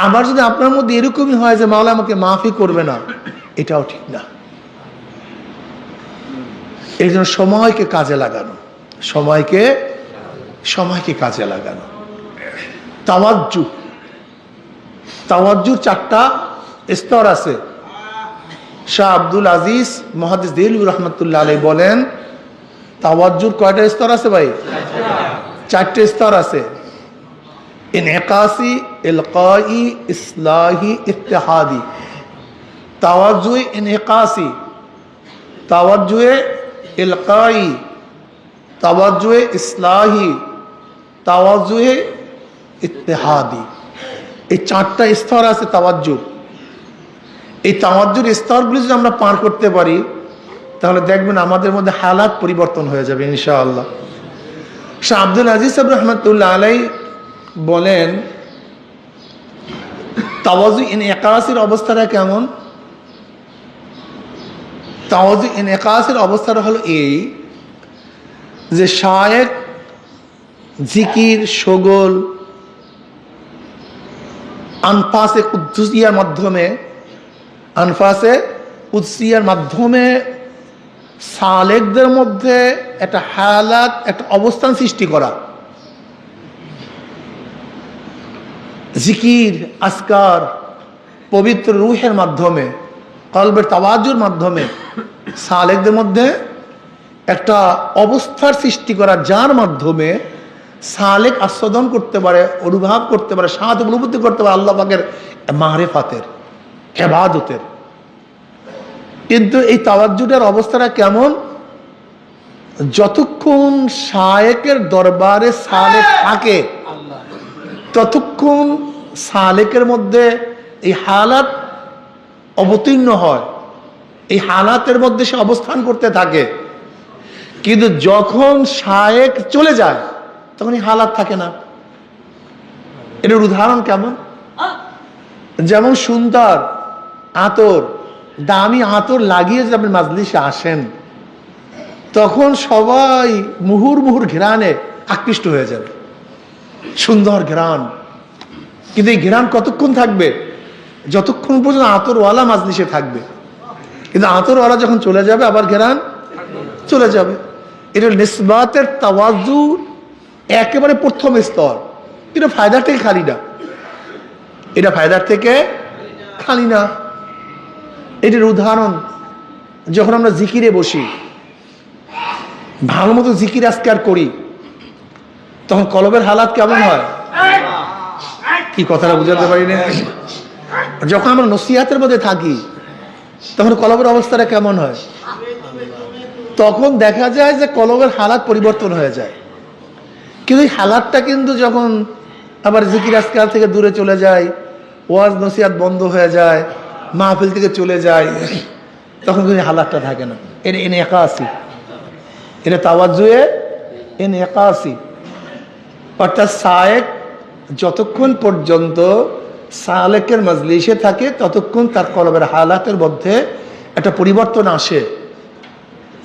আবার যদি আপনার মধ্যে এরকমই হয় যে মাওলা আমাকে মাফই করবে না, এটাও ঠিক না। এই জন্য সময়কে কাজে লাগানো, সময়কে কাজে লাগানো। তাওয়াজ্জুর 4টা স্তর আছে। শাহ আব্দুল আজিজ মুহাদ্দিস দেহলভী রাহমাতুল্লাহ আলাইহি বলেন, তাওয়াজ্জুর কয়টা স্তর আছে ভাই? 4টে স্তর আছে। ইনইকাসি, ইলকাই, ইসলাহি, ইত্তেহাদি। তাওয়াজ্জুয়ে ইনইকাসি, তাওয়াজ্জুয়ে ইলকাই, তাওয়াজ্জুয়ে ইসলাহি, তাওয়াজ্জুয়ে ইত্তেহাদি। এই 4টা স্তর আছে তাওয়াজ্জুর। এই তাওয়াজ্জুর স্তরগুলি যদি আমরা পার করতে পারি, তাহলে দেখবেন আমাদের মধ্যে হালাত পরিবর্তন হয়ে যাবে ইনশাআল্লাহ। শাহ আব্দুল আজিজ সাহেব রহমতুল্লাহ আলাইহি বলেন, তাওয়াজ্জু ইনইকাসির অবস্থাটা কেমন? তাওয়াজ্জু ইনইকাসির অবস্থাটা হলো এই যে শায়েখ জিকির, শোগল, আনফাসে কুদসিয়ার মাধ্যমে সালেকদের মধ্যে একটা হালাত, একটা অবস্থান সৃষ্টি করা। জিকির, আসকার, পবিত্র রূহের মাধ্যমে, কলবের তাওয়াজ্জুর মাধ্যমে সালেকদের মধ্যে একটা অবস্থার সৃষ্টি করা, যার মাধ্যমে সালেক আস্বাদন করতে পারে, অনুভব করতে পারে, সাথ উপলব্ধি করতে পারে আল্লাহ পাকের মারিফাতের, ইবাদতের। কিন্তু এই তাওয়াজ্জুদের অবস্থাটা কেমন? যতক্ষণ শায়েকের দরবারে সালেক থাকে, ততক্ষণ সালেকের মধ্যে এই হালাত অবতীর্ণ হয়, এই হালাতের মধ্যে সে অবস্থান করতে থাকে। কিন্তু যখন শায়েক চলে যায়, তখন এই হালাত থাকে না। এটার উদাহরণ কেমন? যেমন সুন্দর আতর, দামি আতর লাগিয়ে যদি আপনি মাজলিসে আসেন, তখন সবাই মুহুর্মুহুর ঘ্রাণে আকৃষ্ট হয়ে যাবে, সুন্দর ঘ্রাণ। কিন্তু এই ঘ্রাণ কতক্ষণ থাকবে? যতক্ষণ পর্যন্ত আতরওয়ালা মাজলিসে থাকবে। কিন্তু আতরওয়ালা যখন চলে যাবে, আবার ঘ্রাণ চলে যাবে। এটা নিসবাতের তাওয়াজ্জু একেবারে প্রথম স্তর। এটা ফায়দার থেকে খালি না, এটা ফায়দার থেকে খালি না। এটার উদাহরণ, যখন আমরা জিকিরে বসি, ভালো মতো জিকির আজকার করি, তখন কলবের হালাত কেমন হয়? কি কথাটা বুঝাতে পারি না? যখন আমরা নসিহাতের মধ্যে থাকি, তখন কলবের অবস্থাটা কেমন হয়? তখন দেখা যায় যে কলবের হালাত পরিবর্তন হয়ে যায়। কিন্তু এই হালাতটা কিন্তু যখন আবার জিকির আজকাল থেকে দূরে চলে যায়, ওয়াজ নসিহাত বন্ধ হয়ে যায়, মাহফিল থেকে চলে যায়, তখন কিন্তু হালাতটা থাকে না। এটা এনে একাশি, এটা তাওয়াজ্জুয়ে এনে একাশি। অর্থাৎ সায়েক যতক্ষণ পর্যন্ত সালেকের মজলিসে থাকে ততক্ষণ তার কলবের হালাতের মধ্যে একটা পরিবর্তন আসে,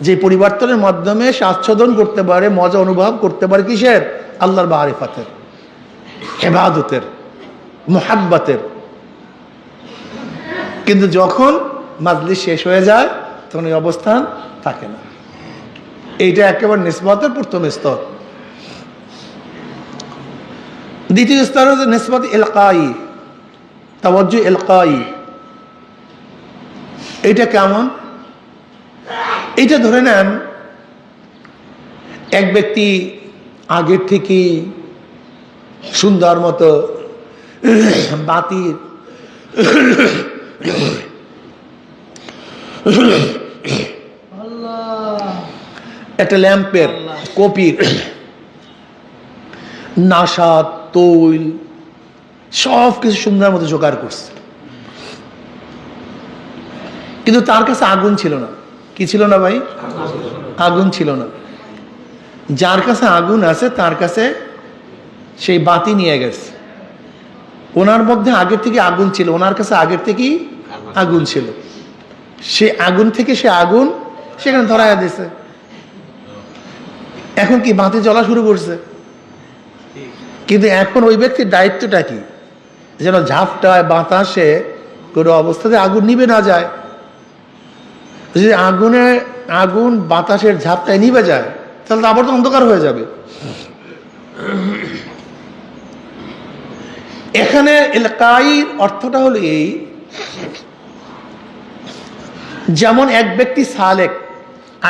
যে পরিবর্তনের মাধ্যমে সে আচ্ছাদন করতে পারে, মজা অনুভব করতে পারে কিসের? আল্লাহর মারিফাতের, ইবাদতের, মুহাব্বতের। কিন্তু যখন মাজলিস শেষ হয়ে যায় তখন এই অবস্থান থাকে না। এইটা একেবারে নিসবতের প্রথম স্তর। দ্বিতীয় স্তর হচ্ছে নিসবত ইলকাই, তাওয়াজ্জু ইলকাই। এইটা কেমন? এইটা ধরে নেন এক ব্যক্তি আগের থেকে সুন্দর মতো বাতির একটা ল্যাম্পের কপির নাসাদ তৈল সব কিছু সুন্দর মতো জোগাড় করছে, কিন্তু তার কাছে আগুন ছিল না। কি ছিল না ভাই? আগুন ছিল না। যার কাছে আগুন আছে তার কাছে সেই বাতি নিয়ে গেছে। ওনার মধ্যে আগের থেকে আগুন ছিল, ওনার কাছে আগের থেকেই আগুন ছিল। সে আগুন থেকে সে আগুন সেখানে ধরাইয়া দিয়েছে। এখন কি বাতি জ্বলা শুরু করছে, কিন্তু এখন ওই ব্যক্তির দায়িত্বটা কি? যেন ঝাপটায় বাতাসে কোনো অবস্থাতে আগুন নিভে না যায়। যদি আগুন বাতাসের ঝাপটায় নিভে যায় তাহলে তো আবার তো অন্ধকার হয়ে যাবে। এখানে ইলকাই অর্থটা হলো এই, যেমন এক ব্যক্তি সালেক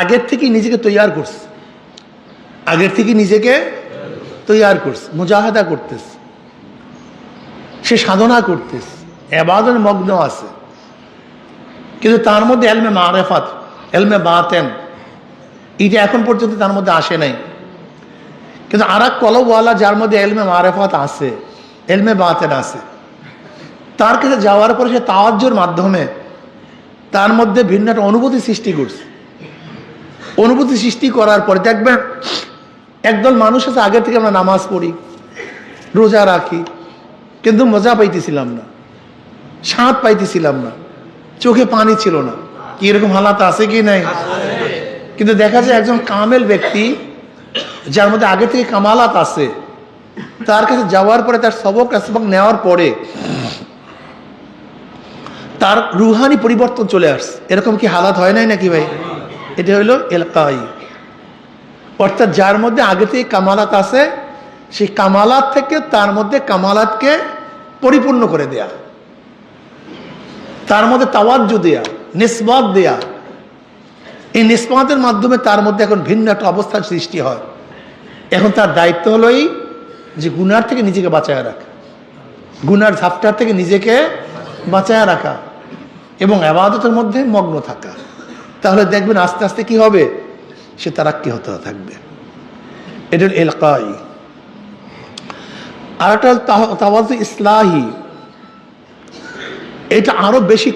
আগের থেকে নিজেকে তৈয়ার করছে, আগের থেকে নিজেকে তৈয়ার করছে, মুজাহাদা করতেছে, সে সাধনা করতেছে, ইবাদতে মগ্ন আছে, কিন্তু তার মধ্যে ইলমে মারিফাত, ইলমে বাতেন এটা এখন পর্যন্ত তার মধ্যে আসে নাই। কিন্তু আর এক কলবওয়ালা যার মধ্যে ইলমে মারিফাত আছে, ইলমে বাতেন আছে, তার কাছে যাওয়ার পরে সে তাওয়াজ্জুর মাধ্যমে তার মধ্যে ভিন্ন একটা অনুভূতি সৃষ্টি করছে। অনুভূতি সৃষ্টি করার পরে দেখবেন একদল মানুষ আছে, আগের থেকে আমরা নামাজ পড়ি, রোজা রাখি, কিন্তু মজা পাইতেছিলাম না, স্বাদ পাইতেছিলাম না, চোখে পানি ছিল না। কি এরকম হালাত আছে কি নাই? কিন্তু দেখা যায় একজন কামেল ব্যক্তি যার মধ্যে আগে থেকে কামালাত আছে, তার কাছে যাওয়ার পরে তার সবক নেওয়ার পরে তার রুহানি পরিবর্তন চলে আসছে। এরকম কি হালাত হয় নাই নাকি ভাই? এটা হইল ইলকাই। অর্থাৎ যার মধ্যে আগে থেকে কামালাত আছে, সেই কামালাত থেকে তার মধ্যে কামালাতকে পরিপূর্ণ করে দেয়া, তার মধ্যে তাওয়াজ্জু দেয়া, নিসবত দেয়া। এই নিসবতের মাধ্যমে তার মধ্যে এখন ভিন্ন একটা অবস্থার সৃষ্টি হয়। এখন তার দায়িত্ব হলো এই যে গুনার থেকে নিজেকে বাঁচায় রাখা, গুনার ঝাপটার থেকে নিজেকে বাঁচায় রাখা এবং ইবাদতের মধ্যে মগ্ন থাকা। তাহলে দেখবেন আস্তে আস্তে কি হবে? সে তারাক্কি হতে থাকবে। এটা ইলকাই। আর একটা তাওয়াজ্জু ইসলাহি, এটা আরো বেশি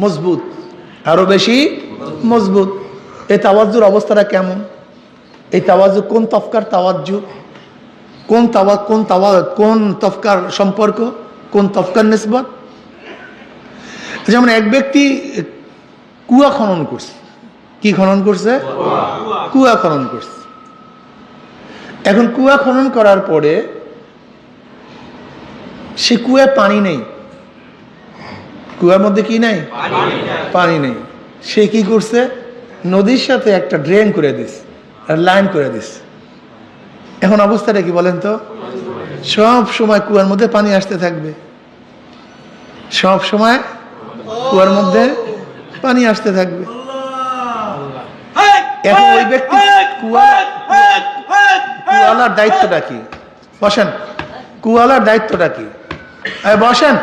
মজবুত, আরো বেশি মজবুত। এই তাওয়াজ্জুর অবস্থাটা কেমন? এই তাওয়াজ্জু কোন তফকার তাওয়াজ্জু, কোন তফকার সম্পর্ক, কোন তফকার নিসবত? যেমন এক ব্যক্তি কুয়া খনন করছে। কি খনন করছে? কুয়া খনন করছে। এখন কুয়া খনন করার পরে সে কুয়ায় পানি নেই, কুয়ার মধ্যে কি নাই? পানি নেই। সে কি করছে? নদীর সাথে একটা ড্রেন করে দিস, আর লাইন করে দিস। এখন অবস্থাটা কি বলেন তো? সব সময় কুয়ার মধ্যে পানি আসতে থাকবে, সব সময় কুয়ার মধ্যে পানি আসতে থাকবে। এখন ওই ব্যক্তি কুয়ালার দায়িত্বটা কি? বসেন, কুয়ালার দায়িত্বটা কি? বসেন।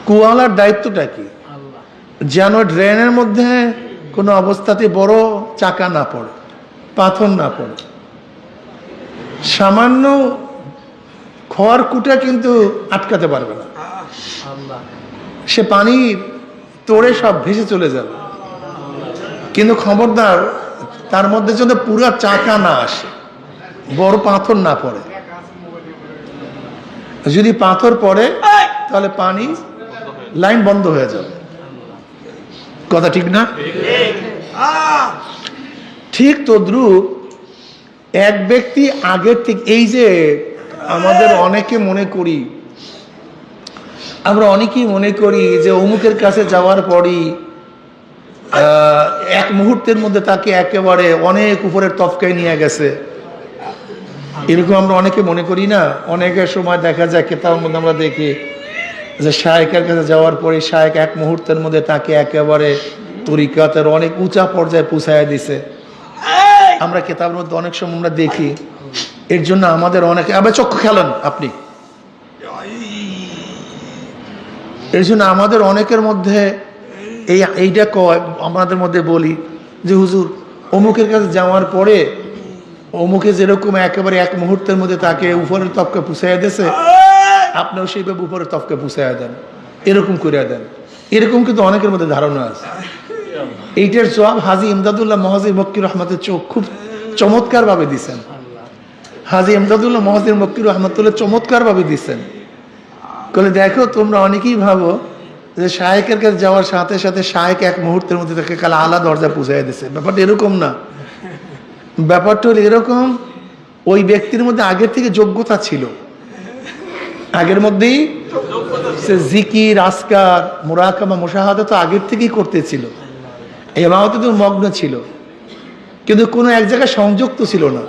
কুয়ালার দায়িত্বটা কি? যেন ড্রেনের মধ্যে কোনো অবস্থাতে বড় চাকা না পড়ে, পাথর না পড়ে। সামান্য খড় কুটা কিন্তু আটকাতে পারবে না, সে পানির তোড়ে সব ভেসে চলে যাবে। কিন্তু খবরদার তার মধ্যে যেন পুরো চাকা না আসে, বড় পাথর না পড়ে। যদি পাথর পড়ে তাহলে পানি লাইন বন্ধ হয়ে যাবে। কথা ঠিক না? ঠিক তদ্রূপ এক ব্যক্তি আগের থেকে, এই যে আমাদের অনেকে মনে করি, আমরা অনেকেই মনে করি যে অমুকের কাছে যাওয়ার পরই এক মুহূর্তের মধ্যে তাকে একেবারে অনেক উপরের তফকায় নিয়ে গেছে, এরকম আমরা অনেকে মনে করি না? অনেকের সময় দেখা যায় কেতাবের মধ্যে আমরা দেখি যে শায়েকের কাছে যাওয়ার পরে শায়েক এক মুহূর্তের মধ্যে তাকে একেবারে তরিকাতের অনেক উঁচা পর্যায়ে পৌঁছায় দিছে। আমরা কেতাবের মধ্যে অনেক সময় আমরা দেখি। এর জন্য আমাদের অনেকে, আবার চক্ষু খেলেন আপনি, এর জন্য আমাদের অনেকের মধ্যে এইটা কয়, আমাদের মধ্যে বলি যে হুজুর অমুকের কাছে যাওয়ার পরে অমুকে যেরকম একেবারে এক মুহূর্তের মধ্যে তাকে উপরের তফকে পুষাইয়া দিয়েছে, আপনিও সেইভাবে উপরের তফকে পুষাইয়া দেন, এরকম করিয়া দেন। এরকম কিন্তু অনেকের মধ্যে ধারণা আছে। এইটার জবাব হাজী ইমদাদুল্লাহ মহাজির মক্কি রহমতের চোখ খুব চমৎকার ভাবে দিচ্ছেন। হাজী ইমদাদুল্লাহ মহাজির মক্কি রহমতুল্লাহ চমৎকার ভাবে দিচ্ছেন। বলে দেখো তোমরা অনেকেই ভাবো যে শায়েকের কাছে যাওয়ার সাথে সাথে শায়েক এক মুহূর্তের মধ্যে তাকে কাল আলা দরজা পুষাইয়া দিচ্ছে। ব্যাপারটা এরকম না। ব্যাপারটা হলো এরকম, ওই ব্যক্তির মধ্যে আগের থেকে যোগ্যতা ছিল, আগের মধ্যেই সে জিকির, আসকার, মুরাকাবা, মুশাহাদা তো আগের থেকেই করতেছিল, ইবাদতে তো মগ্ন ছিল, কিন্তু কোনো এক জায়গায় সংযুক্ত ছিল না,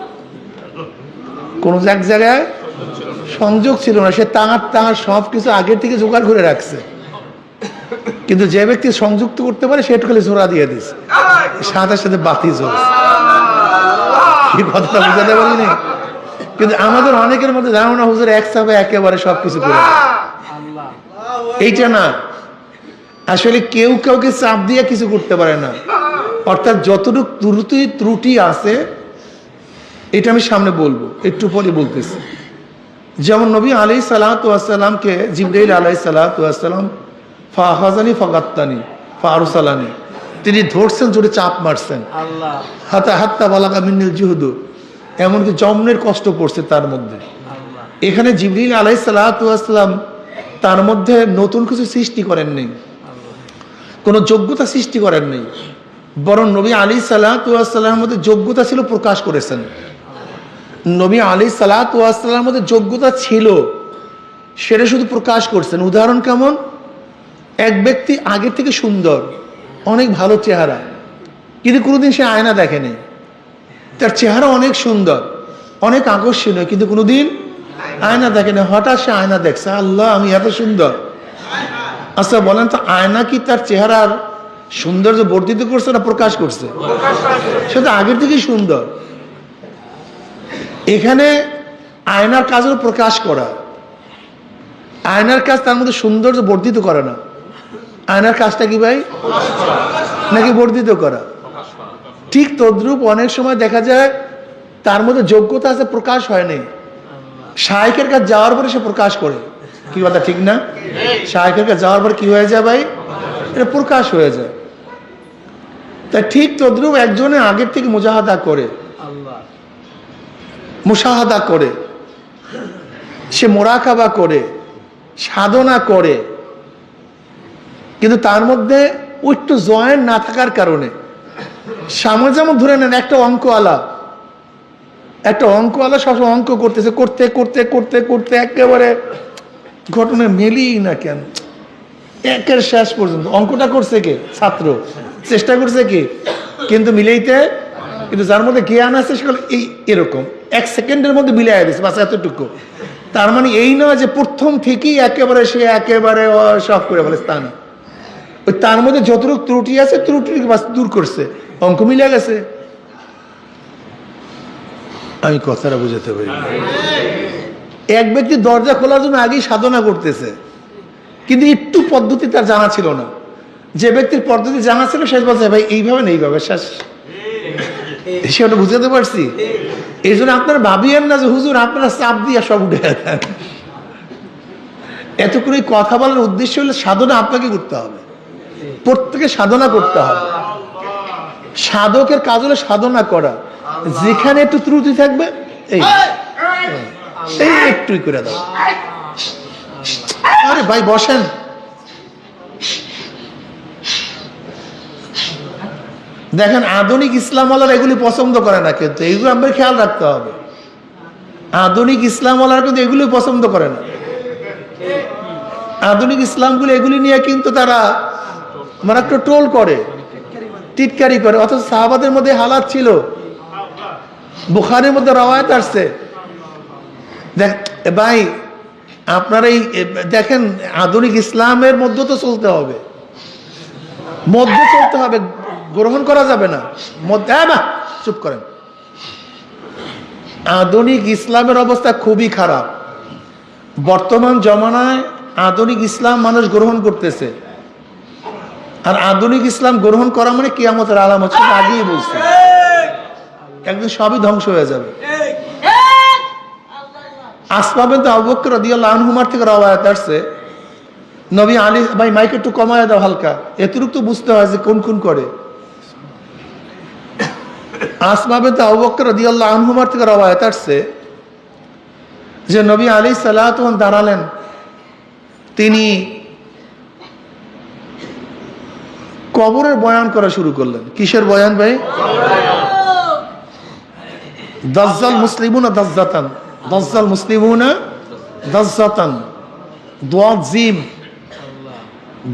কোনো এক জায়গায় সংযোগ ছিল না। সে তাঁর সব কিছু আগের থেকে জোগাড় করে রাখছে, কিন্তু যে ব্যক্তি সংযুক্ত করতে পারে সে একটু খালি জোড়া দিয়ে দিচ্ছে, সাথে সাথে বাতি জ্বলছে। কি কথাটা বুঝাতে পারিনি? কিন্তু আমাদের অনেকের মধ্যে ধারণা হুজুর এক চাপে একেবারে সবকিছু করে, এইটা না। আসলে কেউ কাউকে চাপ দিয়ে কিছু করতে পারে না। অর্থাৎ যতটুকু ত্রুটি আছে, এটা আমি সামনে বলবো, একটু পরে বলতেছি। যেমন নবী আলাইহিস সালাতু ওয়াস সালামকে জিবরাইল আলাইহিস সালাতু ওয়াস সালাম ফাহাজানি ফাগাত্তানি ফারসালানি, তিনি ধরছেন, জোরে চাপ মারছেন, হাতা হাত্তা বালাগা মিন্নিল জুহুদু, এমনকি জমনের কষ্ট পড়ছে তার মধ্যে। এখানে জিবরিল আলাইহিস সালাতু ওয়াস সালাম তার মধ্যে নতুন কিছু সৃষ্টি করেন নেই, কোনো যোগ্যতা সৃষ্টি করেন নেই, বরং নবী আলাইহিস সালাতু ওয়াস সালামের মধ্যে যোগ্যতা ছিল, প্রকাশ করেছেন। নবী আলাইহিস সালাতু ওয়াস সালামের মধ্যে যোগ্যতা ছিল, সেটা শুধু প্রকাশ করছেন। উদাহরণ কেমন? এক ব্যক্তি আগের থেকে সুন্দর, অনেক ভালো চেহারা, কিন্তু কোনোদিন সে আয়না দেখেনি। তার চেহারা অনেক সুন্দর, অনেক আকর্ষণীয়, কিন্তু কোনোদিন আয়না দেখেনি। হঠাৎ সে আয়না দেখছে, আল্লাহ আমি এত সুন্দর। আচ্ছা বলেন তো, আয়না কি তার চেহারার সৌন্দর্য বর্ধিত করছে না প্রকাশ করছে? সে তো আগের থেকেই সুন্দর। এখানে আয়নার কাজ হলো প্রকাশ করা, আয়নার কাজ তার মধ্যে সৌন্দর্য বর্ধিত করে না। আয়নার কাজটা কি ভাই? নাকি বর্ধিত করা। ঠিক তদ্রূপ অনেক সময় দেখা যায় তার মধ্যে যোগ্যতা আছে, প্রকাশ হয়নি। শায়েকের কাছে যাওয়ার পরে সে প্রকাশ করে। কি কথা ঠিক না? শায়েকের কাছে যাওয়ার পরে কি হয়ে যায় ভাই? এটা প্রকাশ হয়ে যায়। তাই ঠিক তদ্রূপ একজনে আগের থেকে মুজাহাদা করে, মুশাহাদা করে, সে মোরাকাবা করে, সাধনা করে, কিন্তু তার মধ্যে একটু জয়েন্ট না থাকার কারণে, সামনে যেমন ধরে নেন একটা অঙ্কওয়ালা সবসময় অঙ্ক করতেছে, করতে করতে করতে করতে একেবারে ঘটনা মেলি না কেন, একের শেষ পর্যন্ত অঙ্কটা করছে কে? ছাত্র। চেষ্টা করছে কি? কিন্তু মিলাইতে, কিন্তু যার মধ্যে জ্ঞান আছে সেগুলো এই এরকম এক সেকেন্ডের মধ্যে মিলাই দিচ্ছে, বাস এতটুকু। তার মানে এই নয় যে প্রথম থেকেই একেবারে সে একেবারে সব করে ফেলে, তা না। ওই তার মধ্যে যতটুকু ত্রুটি আছে ত্রুটিকে বাস দূর করছে, অঙ্ক মিলে গেছে। আমি কথাটা বুঝাতে পারি। এক ব্যক্তি দরজা খোলার জন্য আগেই সাধনা করতেছে, কিন্তু একটু পদ্ধতি তার জানা ছিল না। যে ব্যক্তির পদ্ধতি জানা ছিল সে বলছে ভাই এইভাবে না এইভাবে শেষ, সে ওটা বুঝাতে পারছি। এই জন্য আপনারা ভাবিয়েন না যে হুজুর আপনারা চাপ দিয়ে সব উঠে দেন। এতক্ষণ কথা বলার উদ্দেশ্য হলো সাধনা আপনাকে করতে হবে, প্রত্যেকে সাধনা করতে হবে। সাধকের কাজ হলো সাধনা করা। যেখানে একটু ত্রুটি থাকবে এই একটুই করে দাও। আরে ভাই বসেন। দেখেন আধুনিক ইসলামওয়ালারা এগুলি পছন্দ করে না, কিন্তু এগুলো আমাদের খেয়াল রাখতে হবে। আধুনিক ইসলামওয়ালারা কিন্তু এগুলি পছন্দ করে না। আধুনিক ইসলামগুলো এগুলি নিয়ে কিন্তু তারা মানে একটু ট্রোল করে, টিটকারি করে। অথচ সাহাবাদের মধ্যে হালাত ছিল, বুখারীর মধ্যে রওয়ায়াত আসছে। দেখ ভাই আপনারা এই দেখেন আধুনিক ইসলামের মধ্যে তো চলতে হবে, মধ্যে চলতে হবে, গ্রহণ করা যাবে না মধ্যে। চুপ করেন। আধুনিক ইসলামের অবস্থা খুবই খারাপ। বর্তমান জমানায় আধুনিক ইসলাম মানুষ গ্রহণ করতেছে, আর আধুনিক ইসলাম গ্রহণ করা মানে কিয়ামতের আলামত। আগেই বলছি একদিন সবই ধ্বংস হয়ে যাবে। আসমা বিনতে আবু বকর রাদিয়াল্লাহু আনহুমার থেকে রওয়ায়াত আসছে, নবী আলী ভাই মাইক একটু কমায় দাও হালকা, এতটুকু তো বুঝতে হয় যে কোন কোন করে। আসমা বিনতে আবু বকর রাদিয়াল্লাহু আনহুমার থেকে রওয়ায়াত আসছে যে নবী আলাইহিস সালাতু ওয়াস সালাম দাঁড়ালেন, তিনি কবরের বয়ান করা শুরু করলেন। কিসের বয়ান ভাই? দাজ্জাল মুসলিমুনা দাজ্জাতান, দাজ্জাল মুসলিমুনা দাজ্জাতান, দুয়াত জিম,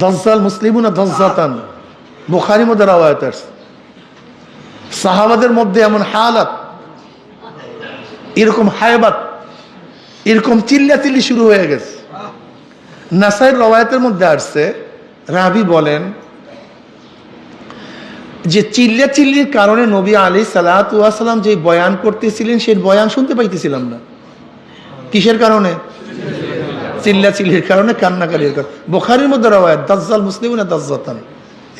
দাজ্জাল মুসলিমুনা দাজ্জাতান। বুখারীর মধ্যে রওয়ায়াত আছে। সাহাবাদের মধ্যে এমন হালাত, এরকম হায়বাত, এরকম চিল্লাচিল্লি শুরু হয়ে গেছে। নাসাইর রওয়ায়াতের মধ্যে আসছে, রাবি বলেন যে চিল্লাচিল্লির কারণে নবী আলাইহিস সালাতু ওয়াস সালাম যে বয়ান করতেছিলেন সেই বয়ান শুনতে পাইতেছিলাম না। কিসের কারণে? চিল্লাচিল্লির কারণে, কান্নাকারির কারণে। বুখারীর মধ্যে রওয়ায়াত দাজ্জাল মুসলিমুনা দাজ্জাতান,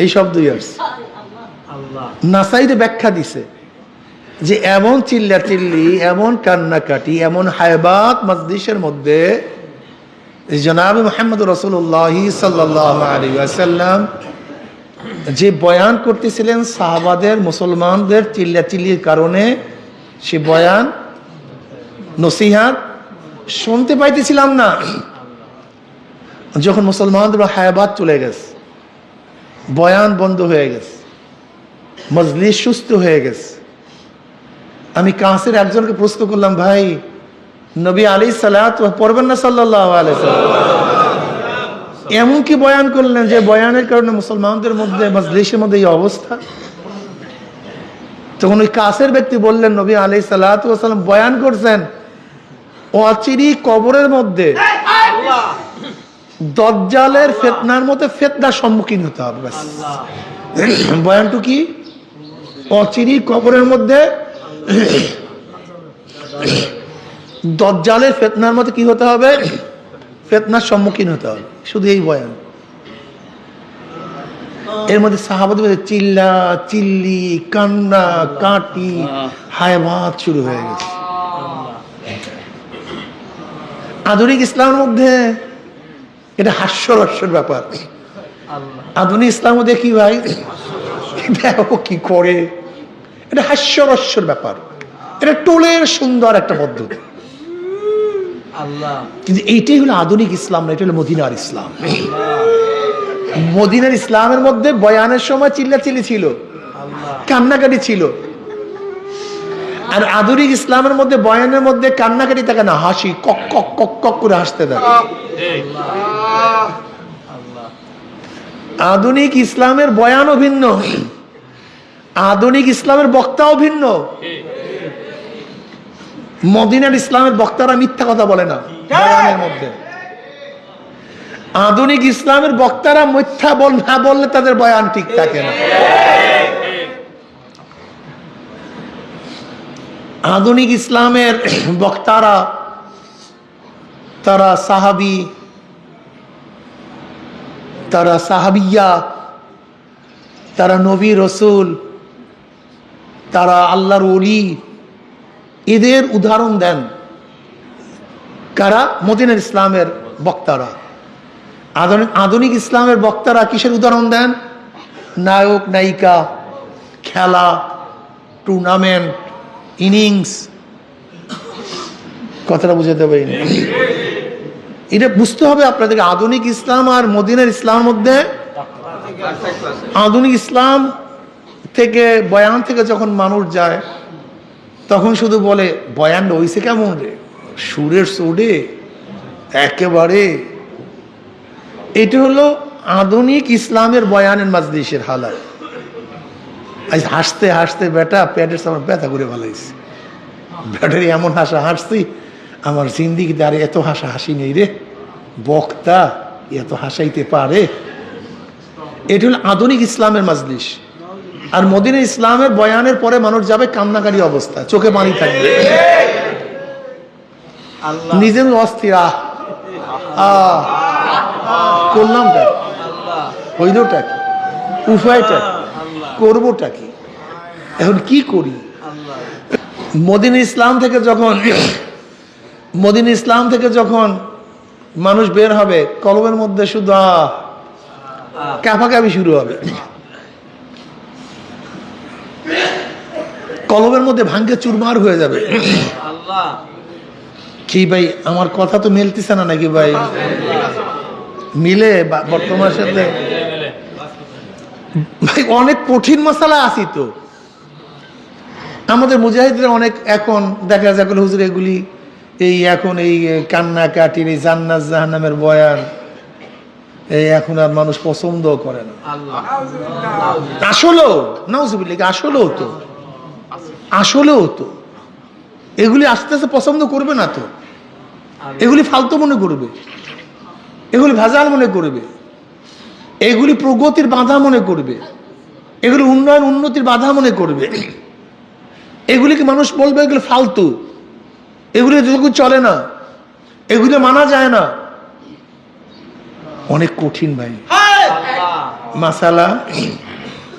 এই শব্দই আসছে। নাসাইরে ব্যাখ্যা দিছে যে এমন চিল্লাচিল্লি, এমন কান্নাকাটি, এমন হায়বাত মজলিসের মধ্যে জনাব মুহাম্মদ রাসূলুল্লাহ সাল্লাল্লাহু আলাইহি ওয়াসাল্লাম যে বয়ান করতেছিলেন, সাহাবাদের মুসলমানদের চিল্লাচিল্লির কারণে সে বয়ান নসিহত শুনতে পাইতেছিলাম না। যখন মুসলমানদের হায়াবাত চলে গেছে, বয়ান বন্ধ হয়ে গেছে, মজলিস সুস্থ হয়ে গেছে, আমি কাছের একজনকে প্রশ্ন করলাম, ভাই নবী আলাইহিস সালাত পড়বেন না সাল্লাল্লাহু আলাইহি ওয়াসাল্লাম? এমন কি বয়ান করলেন যে বয়ানের কারণে মুসলমানদের মধ্যে মজলিসের মধ্যে এই অবস্থা? তখন ওই কাছের ব্যক্তি বললেন, নবী আলাইহিস সালাতু ওয়াস সালাম বয়ান করছেন অচিরি কবরের মধ্যে দাজ্জালের ফিতনার মধ্যে ফিতনার সম্মুখীন হতে হবে। ব্যাস বয়ানটু কি? অচিরি কবরের মধ্যে দাজ্জালের ফিতনার মধ্যে কি হতে হবে? ফিতনার সম্মুখীন হতে হবে, শুধু এই বয়ান। এর মধ্যে সাহাবাদের মধ্যে চিল্লা চিল্লি, কান্না কাটি, হায়বাত শুরু হয়ে গেছে। আধুনিক ইসলামের মধ্যে এটা হাস্যরস্যের ব্যাপার। আধুনিক ইসলামের মধ্যে কি ভাই দেখো কি করে, এটা হাস্যরস্যের ব্যাপার। এটা টোলের সুন্দর একটা পদ্ধতি, কিন্তু এইটাই হলো আধুনিক ইসলাম না, এটা হলো মদিনার ইসলাম। মদিনার ইসলামের মধ্যে বয়ানের সময় চিল্লাচিল্লি ছিল, কান্নাকাটি ছিল। আর আধুনিক ইসলামের মধ্যে বয়ানের মধ্যে কান্নাকাটি থাকে না, হাসি, কক কক কক কক করে হাসতে থাকে। আধুনিক ইসলামের বয়ানও ভিন্ন, আধুনিক ইসলামের বক্তাও ভিন্ন। মদিনার ইসলামের বক্তারা মিথ্যা কথা বলে না বয়ানের মধ্যে। আধুনিক ইসলামের বক্তারা মিথ্যা না বললে তাদের বয়ান ঠিক থাকে না। আধুনিক ইসলামের বক্তারা তারা সাহাবী তারা সাহাবিয়া, তারা নবী রসুল, তারা আল্লাহর ওলি, এদের উদাহরণ দেন কারা? মদিনার ইসলামের বক্তারা। আধুনিক ইসলামের বক্তারা কিসের উদাহরণ দেন? নায়ক নায়িকা, খেলা, টুর্নামেন্ট, ইনিংস। কথাটা বুঝাতে পারিনি। এটা বুঝতে হবে আপনাদেরকে। আধুনিক ইসলাম আর মদিনার ইসলামের মধ্যে, আধুনিক ইসলাম থেকে বয়ান থেকে যখন মানুষ যায় তখন শুধু বলে বয়ান হইছে কেমন রে, সুরের সোডে একেবারে। এটা হলো আধুনিক ইসলামের বয়ানের মাজলিসের হালাত। আজ হাসতে হাসতে বেটা পেটের সামনে ব্যথা করে ফেলাইছে। ব্যাটারি এমন হাসা হাসছি, আমার জিন্দিগিতে আর এত হাসা হাসি নেই রে, বক্তা এত হাসাইতে পারে। এটা হলো আধুনিক ইসলামের মাজলিস। আর মদিনা ইসলামের বয়ানের পরে মানুষ যাবে কান্নাকারী অবস্থা, চোখে পানি থাকবে, নিজের অস্থির। করলামটা হইলটা কি, উপায়টা কি, করবোটা কি, এখন কি করি? মদিনা ইসলাম থেকে যখন মানুষ বের হবে, কলবের মধ্যে শুধু কাঁপাকাঁপি শুরু হবে, কলবের মধ্যে ভাঙ্গে চুরমার হয়ে যাবে। কি ভাই আমার কথা তো মিলতেছে না নাকি ভাই? মিলে বর্তমান সাথে ভাই অনেক কঠিন মশালা আছি তো। আমাদের মুজাহিদরা অনেক এখন দেখা যায় হুজুর এগুলি এই এখন এই কান্নাকাটির এই জান্নাত জাহান্নামের বয়ান এই এখন আর মানুষ পছন্দ করে না। আসলেও নাউজুবিল্লাহ, আসলেও তো এগুলি আস্তে আস্তে পছন্দ করবে না তো। এগুলি ফালতু মনে করবে, এগুলি ভেজাল মনে করবে, এগুলি প্রগতির বাধা মনে করবে, এগুলি উন্নতির বাধা মনে করবে। এগুলিকে মানুষ বলবে এগুলো ফালতু, এগুলি যতটুকু চলে না, এগুলি মানা যায় না। অনেক কঠিন ভাই মাসালা।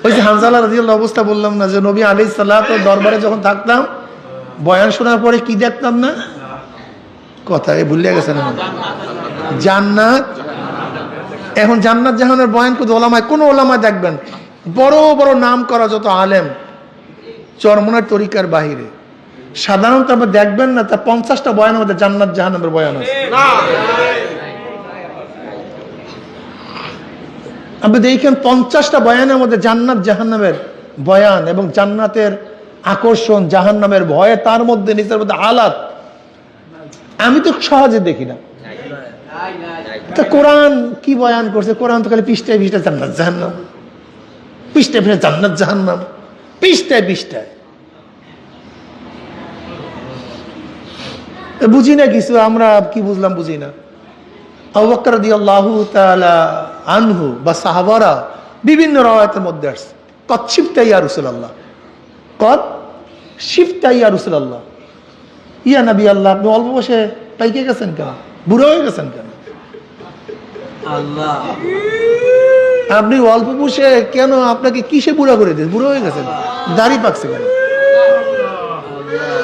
ওই যে হানজালা রাদিয়াল্লাহু অবস্থা বললাম না, যে নবী আলাইহিস সালাত দরবারে যখন থাকতাম বয়ান শোনার পরে কি দেখতাম না, কথা ভুলে গেছেন জান্নাত। এখন জান্নাত জাহান্নামের বয়ান কোন ওলামায় দেখবেন বড় বড় নাম করা যত আলেম চরমনের তরিকার বাহিরে সাধারণত আপনি দেখবেন না তা 50টা বয়ানের মধ্যে জান্নাত জাহান্নামের বয়ান আছে। আপনি দেখেন 50টা বয়ানের মধ্যে জান্নাত জাহান্নামের বয়ান এবং জান্নাতের আকর্ষণ, জাহান্নামের ভয়ে, তার মধ্যে নিজের মধ্যে হালাত আমি তো সহজে দেখি না। তা কোরআন কি বয়ান করছে? কোরআন তো খালি পৃষ্ঠায় পৃষ্ঠায় জান্নাত জাহান্নাম, পৃষ্ঠায় পৃষ্ঠায় জান্নাত জাহান্নাম, পৃষ্ঠায় পৃষ্ঠায়। বুঝি না কিছু, আমরা কি বুঝলাম বুঝি না। আবু বকর রাদিয়াল্লাহু তাআলা আনহু বা সাহাবারা বিভিন্ন রাওয়ায়াতের মধ্যে আসছে কদ শিফতা ইয়া রাসূলুল্লাহ, কদ শিফতা ইয়া রাসূলুল্লাহ, ইয়া নবী আল্লাহ আপনি অল্প বয়সে পাইকে গেছেন কেন, বুড়ো হয়ে গেছেন কেন? আল্লাহ আপনি অল্প বয়সে কেন, আপনাকে কিসে বুড়া করে দিয়েছে, বুড়ো হয়ে গেছেন, দাড়ি পাকছে কেন?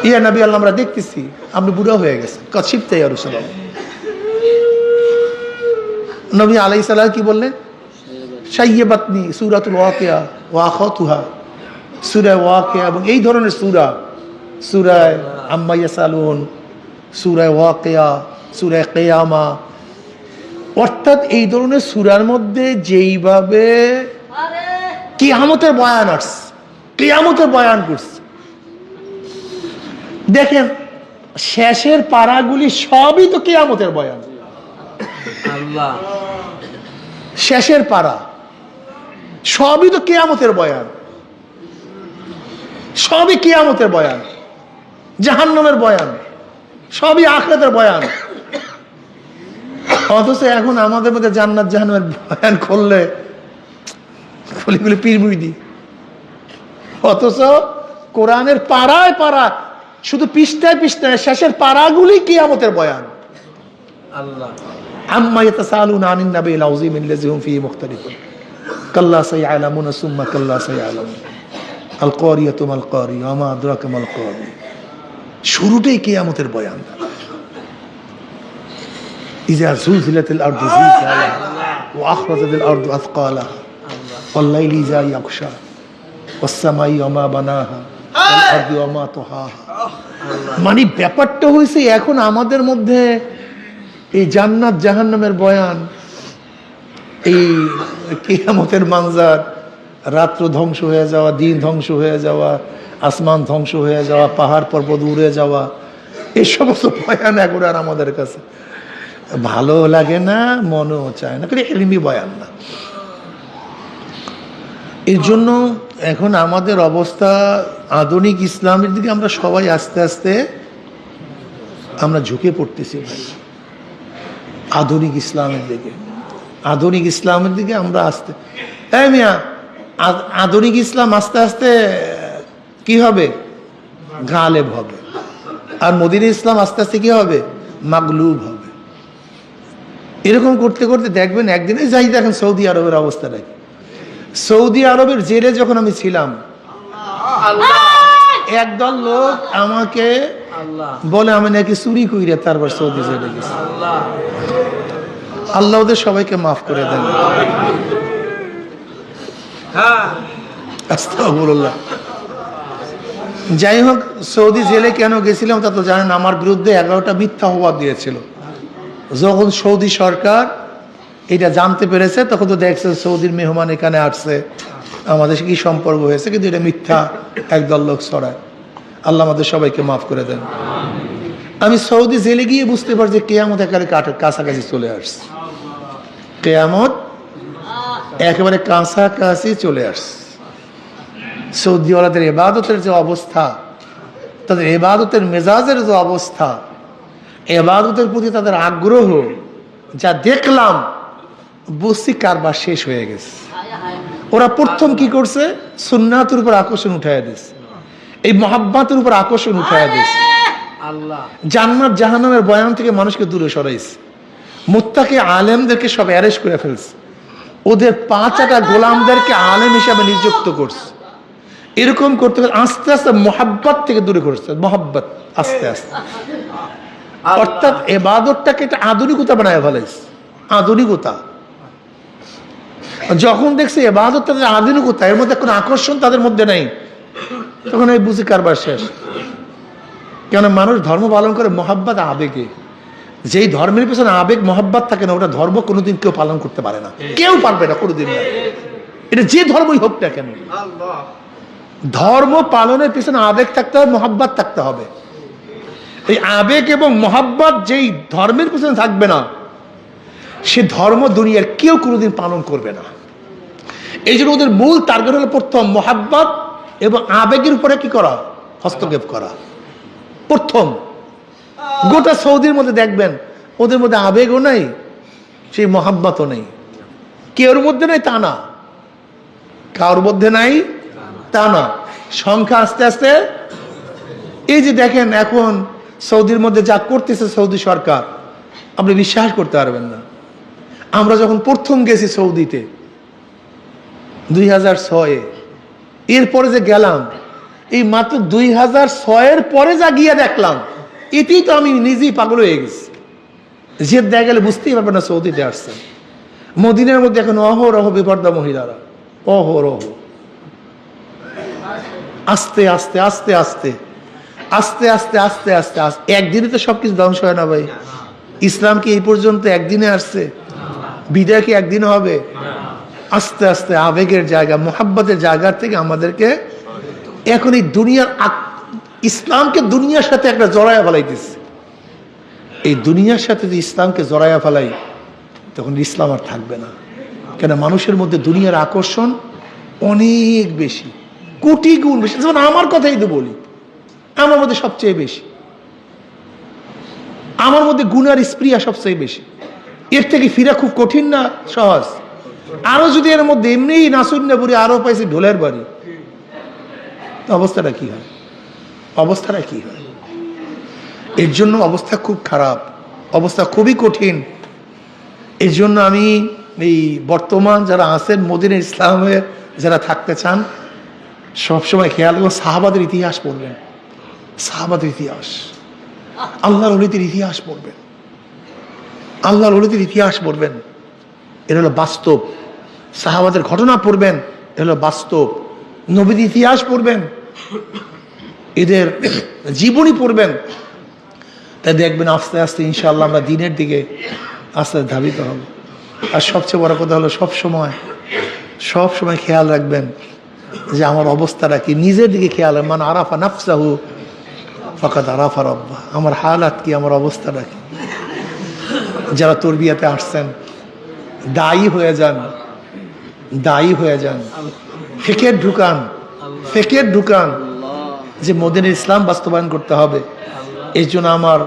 ইয়া নবী আল্লাহ আমরা দেখতেছি আপনি বুড়ো হয়ে গেছেন, কদ শিফতা ইয়া রাসূলুল্লাহ। নবী আলাইহিস সালাম কি বললেন? শাইয়াবাতনি সূরাতুল ওয়াকিয়া ওয়া আখাতুহা, সূরা ওয়াকিয়া এবং এই ধরনের সূরা, সূরা আম্মা ইয়াসালুন, সূরা ওয়াকিয়া, সূরা কিয়ামা, অর্থাৎ এই ধরনের সূরার মধ্যে যেইভাবে কিয়ামতের বয়ান আসছে, কিয়ামতের বয়ান করছে, দেখেন শেষের পারাগুলি সবই তো কিয়ামতের বয়ান। আল্লাহ শেষের পারা সবই তো কিয়ামতের বয়ান, সবই কিয়ামতের বয়ান, জাহান্নামের বয়ান, সবই আখিরাতের বয়ান। অথচ এখন আমাদের মধ্যে জান্নাত জাহান্নামের বয়ান করলে খুলিগুলি পীরমুই দি, অথচ কোরআনের পাড়ায় পাড়া শুধু পৃষ্ঠায় পৃষ্ঠায় শেষের পারাগুলি কিয়ামতের বয়ান। আল্লাহ আম্মা ইয়াতাসালুনা আনিন নাবিয়িল আযীম আল্লাযী হুম ফীহি মুখতালিফুন কাল্লা সায়ালামুনা সুম্মা কাল্লা সায়ালামুন আল কারিয়াতু মাল কারিয়া ওয়া মা আদরাকা মাল কারিয়া। শুরুতেই কিয়ামতের বয়ান। ইযা যুলজিলাতিল আরদু জিলজালাহা ওয়া আখরাজাতিল আরদু আথকালাহা ওয়াল লাইলি ইযা ইয়াগশা ওয়াস সামাই ওয়া মা বানাহা ওয়াল আরদি ওয়া মা তুহাহা। মানে ব্যাপারটা হয়েছে এখন আমাদের মধ্যে এই জান্নাত জাহান্নামের বয়ান, এই কিয়ামতের মানজার, রাত্র ধ্বংস হয়ে যাওয়া, দিন ধ্বংস হয়ে যাওয়া, আসমান ধ্বংস হয়ে যাওয়া, পাহাড় পর্বত উড়ে যাওয়া, এই সমস্ত বয়ান এখন আর আমাদের কাছে ভালো লাগে না, মনেও চায় না, কিন্তু এলমি বয়ান না। এর জন্য এখন আমাদের অবস্থা আধুনিক ইসলামের দিকে আমরা সবাই আস্তে আস্তে আমরা ঝুঁকে পড়তেছি ভাই। আধুনিক ইসলামের দিকে, আধুনিক ইসলামের দিকে আমরা আস্তে, এই মিয়া, আধুনিক ইসলাম আস্তে আস্তে কি হবে? গালেব হবে। আর মদিনা ইসলাম আস্তে আস্তে কি হবে? মাগলুব হবে। এরকম করতে করতে দেখবেন একদিনে যাই। দেখেন সৌদি আরবের অবস্থা নাকি, সৌদি আরবের জেলে যখন আমি ছিলাম, একদল লোক আমাকে বলে আমি নাকি চুরি কইরে তারপর সৌদি জেলে গেছি। আল্লাহ ওদের সবাইকে মাফ করে দেন। আস্তাগফিরুল্লাহ। যাই হোক, সৌদি জেলে কেন গেছিলাম তা তো জানেন। আমার বিরুদ্ধে 11টা মিথ্যা অপবাদ দিয়েছিল। যখন সৌদি সরকার এটা জানতে পেরেছে তখন তো দেখছে সৌদির মেহমান এখানে আসছে, আমাদের কি সম্পর্ক হয়েছে, কিন্তু এটা মিথ্যা একদল লোক ছড়ায়। আল্লাহ আমাদের সবাইকে মাফ করে দেন। আমি সৌদি জেলে গিয়ে বুঝতে পারছি কিয়ামত একেবারে কাছাকাছি চলে আসছে। কিয়ামত একেবারে কাছাকাছি চলে আসছে। সৌদিওয়ালাদের ইবাদতের যে অবস্থা, তাদের ইবাদতের মেজাজের যে অবস্থা, ইবাদতের প্রতি তাদের আগ্রহ যা দেখলাম, বুঝছি কারবার শেষ হয়ে গেছে। ওরা প্রথম কি করছে? সুন্নাতের উপর আকর্ষণ উঠাইয়া দিচ্ছে, এই মহাব্বতের উপর আকর্ষণ উঠাইয়া দিচ্ছে। জান্নাত জাহান্নামের বয়ান থেকে মানুষকে দূরে সরাইছে। মুত্তাকি আলেমদেরকে সব অ্যারেস্ট করে ফেলছে, ওদের 5টা গোলামদেরকে আলেম হিসাবে নিযুক্ত করছে। এরকম করতে আস্তে আস্তে মহাব্বত থেকে দূরে করছে। মহাব্বত আস্তে আস্তে, অর্থাৎ ইবাদতটাকে একটা আধুনিকতা বানায় ফেলাইছে। আধুনিকতা যখন দেখছে ইবাদত তাদের আধুনিকতা, এর মধ্যে কোনো আকর্ষণ তাদের মধ্যে নাই, তখন এই বুঝি কারবার শেষ। কেন মানুষ ধর্ম পালন করে মহাব্বত আবেগে। যেই ধর্মের পেছনে আবেগ মহাব্বত থাকে না, ওটা ধর্ম কোনোদিন কেউ পালন করতে পারে না, কেউ পারবে না কোনোদিন না। এটা যে ধর্মই হোক না কেন, ধর্ম পালনের পেছনে আবেগ থাকতে হবে, মহাব্বত থাকতে হবে। এই আবেগ এবং মহাব্বত যেই ধর্মের পেছনে থাকবে না, সে ধর্ম দুনিয়ার কেউ কোনোদিন পালন করবে না। এই জন্য ওদের মূল টার্গেট হলো প্রথম মহাব্বত এবং আবেগের উপরে কি করা? হস্তক্ষেপ করা। প্রথম গোটা সৌদির মধ্যে দেখবেন ওদের মধ্যে আবেগও নাই, সেই মহাব্বতও নেই। কেউর মধ্যে নাই তা না, কারোর মধ্যে নাই তা না। সংখ্যা আস্তে আস্তে, এই যে দেখেন এখন সৌদির মধ্যে যা করতেছে সৌদি সরকার, আপনি বিশ্বাস করতে পারবেন না। আমরা যখন প্রথম গেছি সৌদিতে 2006-এ, এরপরে যে গেলাম, এই মাত্র 2006-এর পরে যা গিয়ে দেখলাম, এতেই তো আমি নিজেই পাগল হয়ে গেছি। যে দেখা গেলে বুঝতেই পারবেন না সৌদিতে আসছেন। মদিনার মধ্যে এখন অহরহ বেপর্দা মহিলারা, অহরহ। আস্তে আস্তে আস্তে আস্তে আস্তে আস্তে আস্তে আস্তে আস্তে একদিনে তো সবকিছু ধ্বংস হয় না ভাই। ইসলাম কি এই পর্যন্ত একদিনে আসছে? বিদায় কি একদিনে হবে? আস্তে আস্তে আবেগের জায়গা, মোহাব্বতের জায়গা থেকে আমাদেরকে এখন এই দুনিয়ার ইসলামকে দুনিয়ার সাথে একটা জড়াইয়া ফেলাইতেছে। এই দুনিয়ার সাথে যদি ইসলামকে জড়াইয়া ফেলাই, তখন ইসলাম আর থাকবে না। কেন? মানুষের মধ্যে দুনিয়ার আকর্ষণ অনেক বেশি, কোটি গুণ বেশি। যেমন আমার কথাই তো বলি, আমার মধ্যে সবচেয়ে বেশি, আমার মধ্যে গুণ আর স্প্রিয়া সবচেয়ে বেশি। এর থেকে ফিরা খুব কঠিন না সহজ? আরো যদি এর মধ্যে এমনি নাসুন্নাপুরি আরো পাইছি ঢোলের বাড়ি, অবস্থাটা কি হয়? অবস্থাটা কি হয়? এর জন্য অবস্থা খুব খারাপ, অবস্থা খুবই কঠিন। এই জন্য আমি এই বর্তমান যারা আছেন মদিনা ইসলামে যারা থাকতে চান সবসময় খেয়াল করুন, সাহাবাদের ইতিহাস পড়বেন, সাহাবাদের ইতিহাস, আল্লাহর ওলিদের ইতিহাস পড়বেন, আল্লাহর ওলিদের ইতিহাস পড়বেন। এটা হলো বাস্তব। সাহাবাদের ঘটনা পড়বেন, এটা হলো বাস্তব। নবীর ইতিহাস পড়বেন, এদের জীবনী পড়বেন, তাই দেখবেন আস্তে আস্তে ইনশাআল্লাহ আমরা দিনের দিকে আস্তে ধাবিত হব। আর সবচেয়ে বড় কথা হলো সব সময় খেয়াল রাখবেন যে আমার অবস্থাটা কি, নিজের দিকে খেয়াল রাখবেন। মান আরাফা নাফসাহু ফাকাদ আরাফা রাব্বাহ। আমার হালাত কি, আমার অবস্থাটা কি। যারা তরবিয়াতে আসছেন দায়ী হয়ে যান, দায়ী হয়ে যান, ফেকের ঢুকান যে মদিনা ইসলাম বাস্তবায়ন করতে হবে। এই জন্য আমার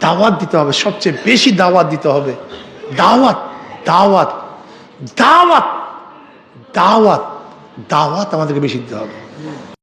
দাওয়াত দিতে হবে, সবচেয়ে বেশি দাওয়াত দিতে হবে। দাওয়াত দাওয়াত দাওয়াত দাওয়াত দাওয়াত আমাদেরকে বেশি দিতে হবে।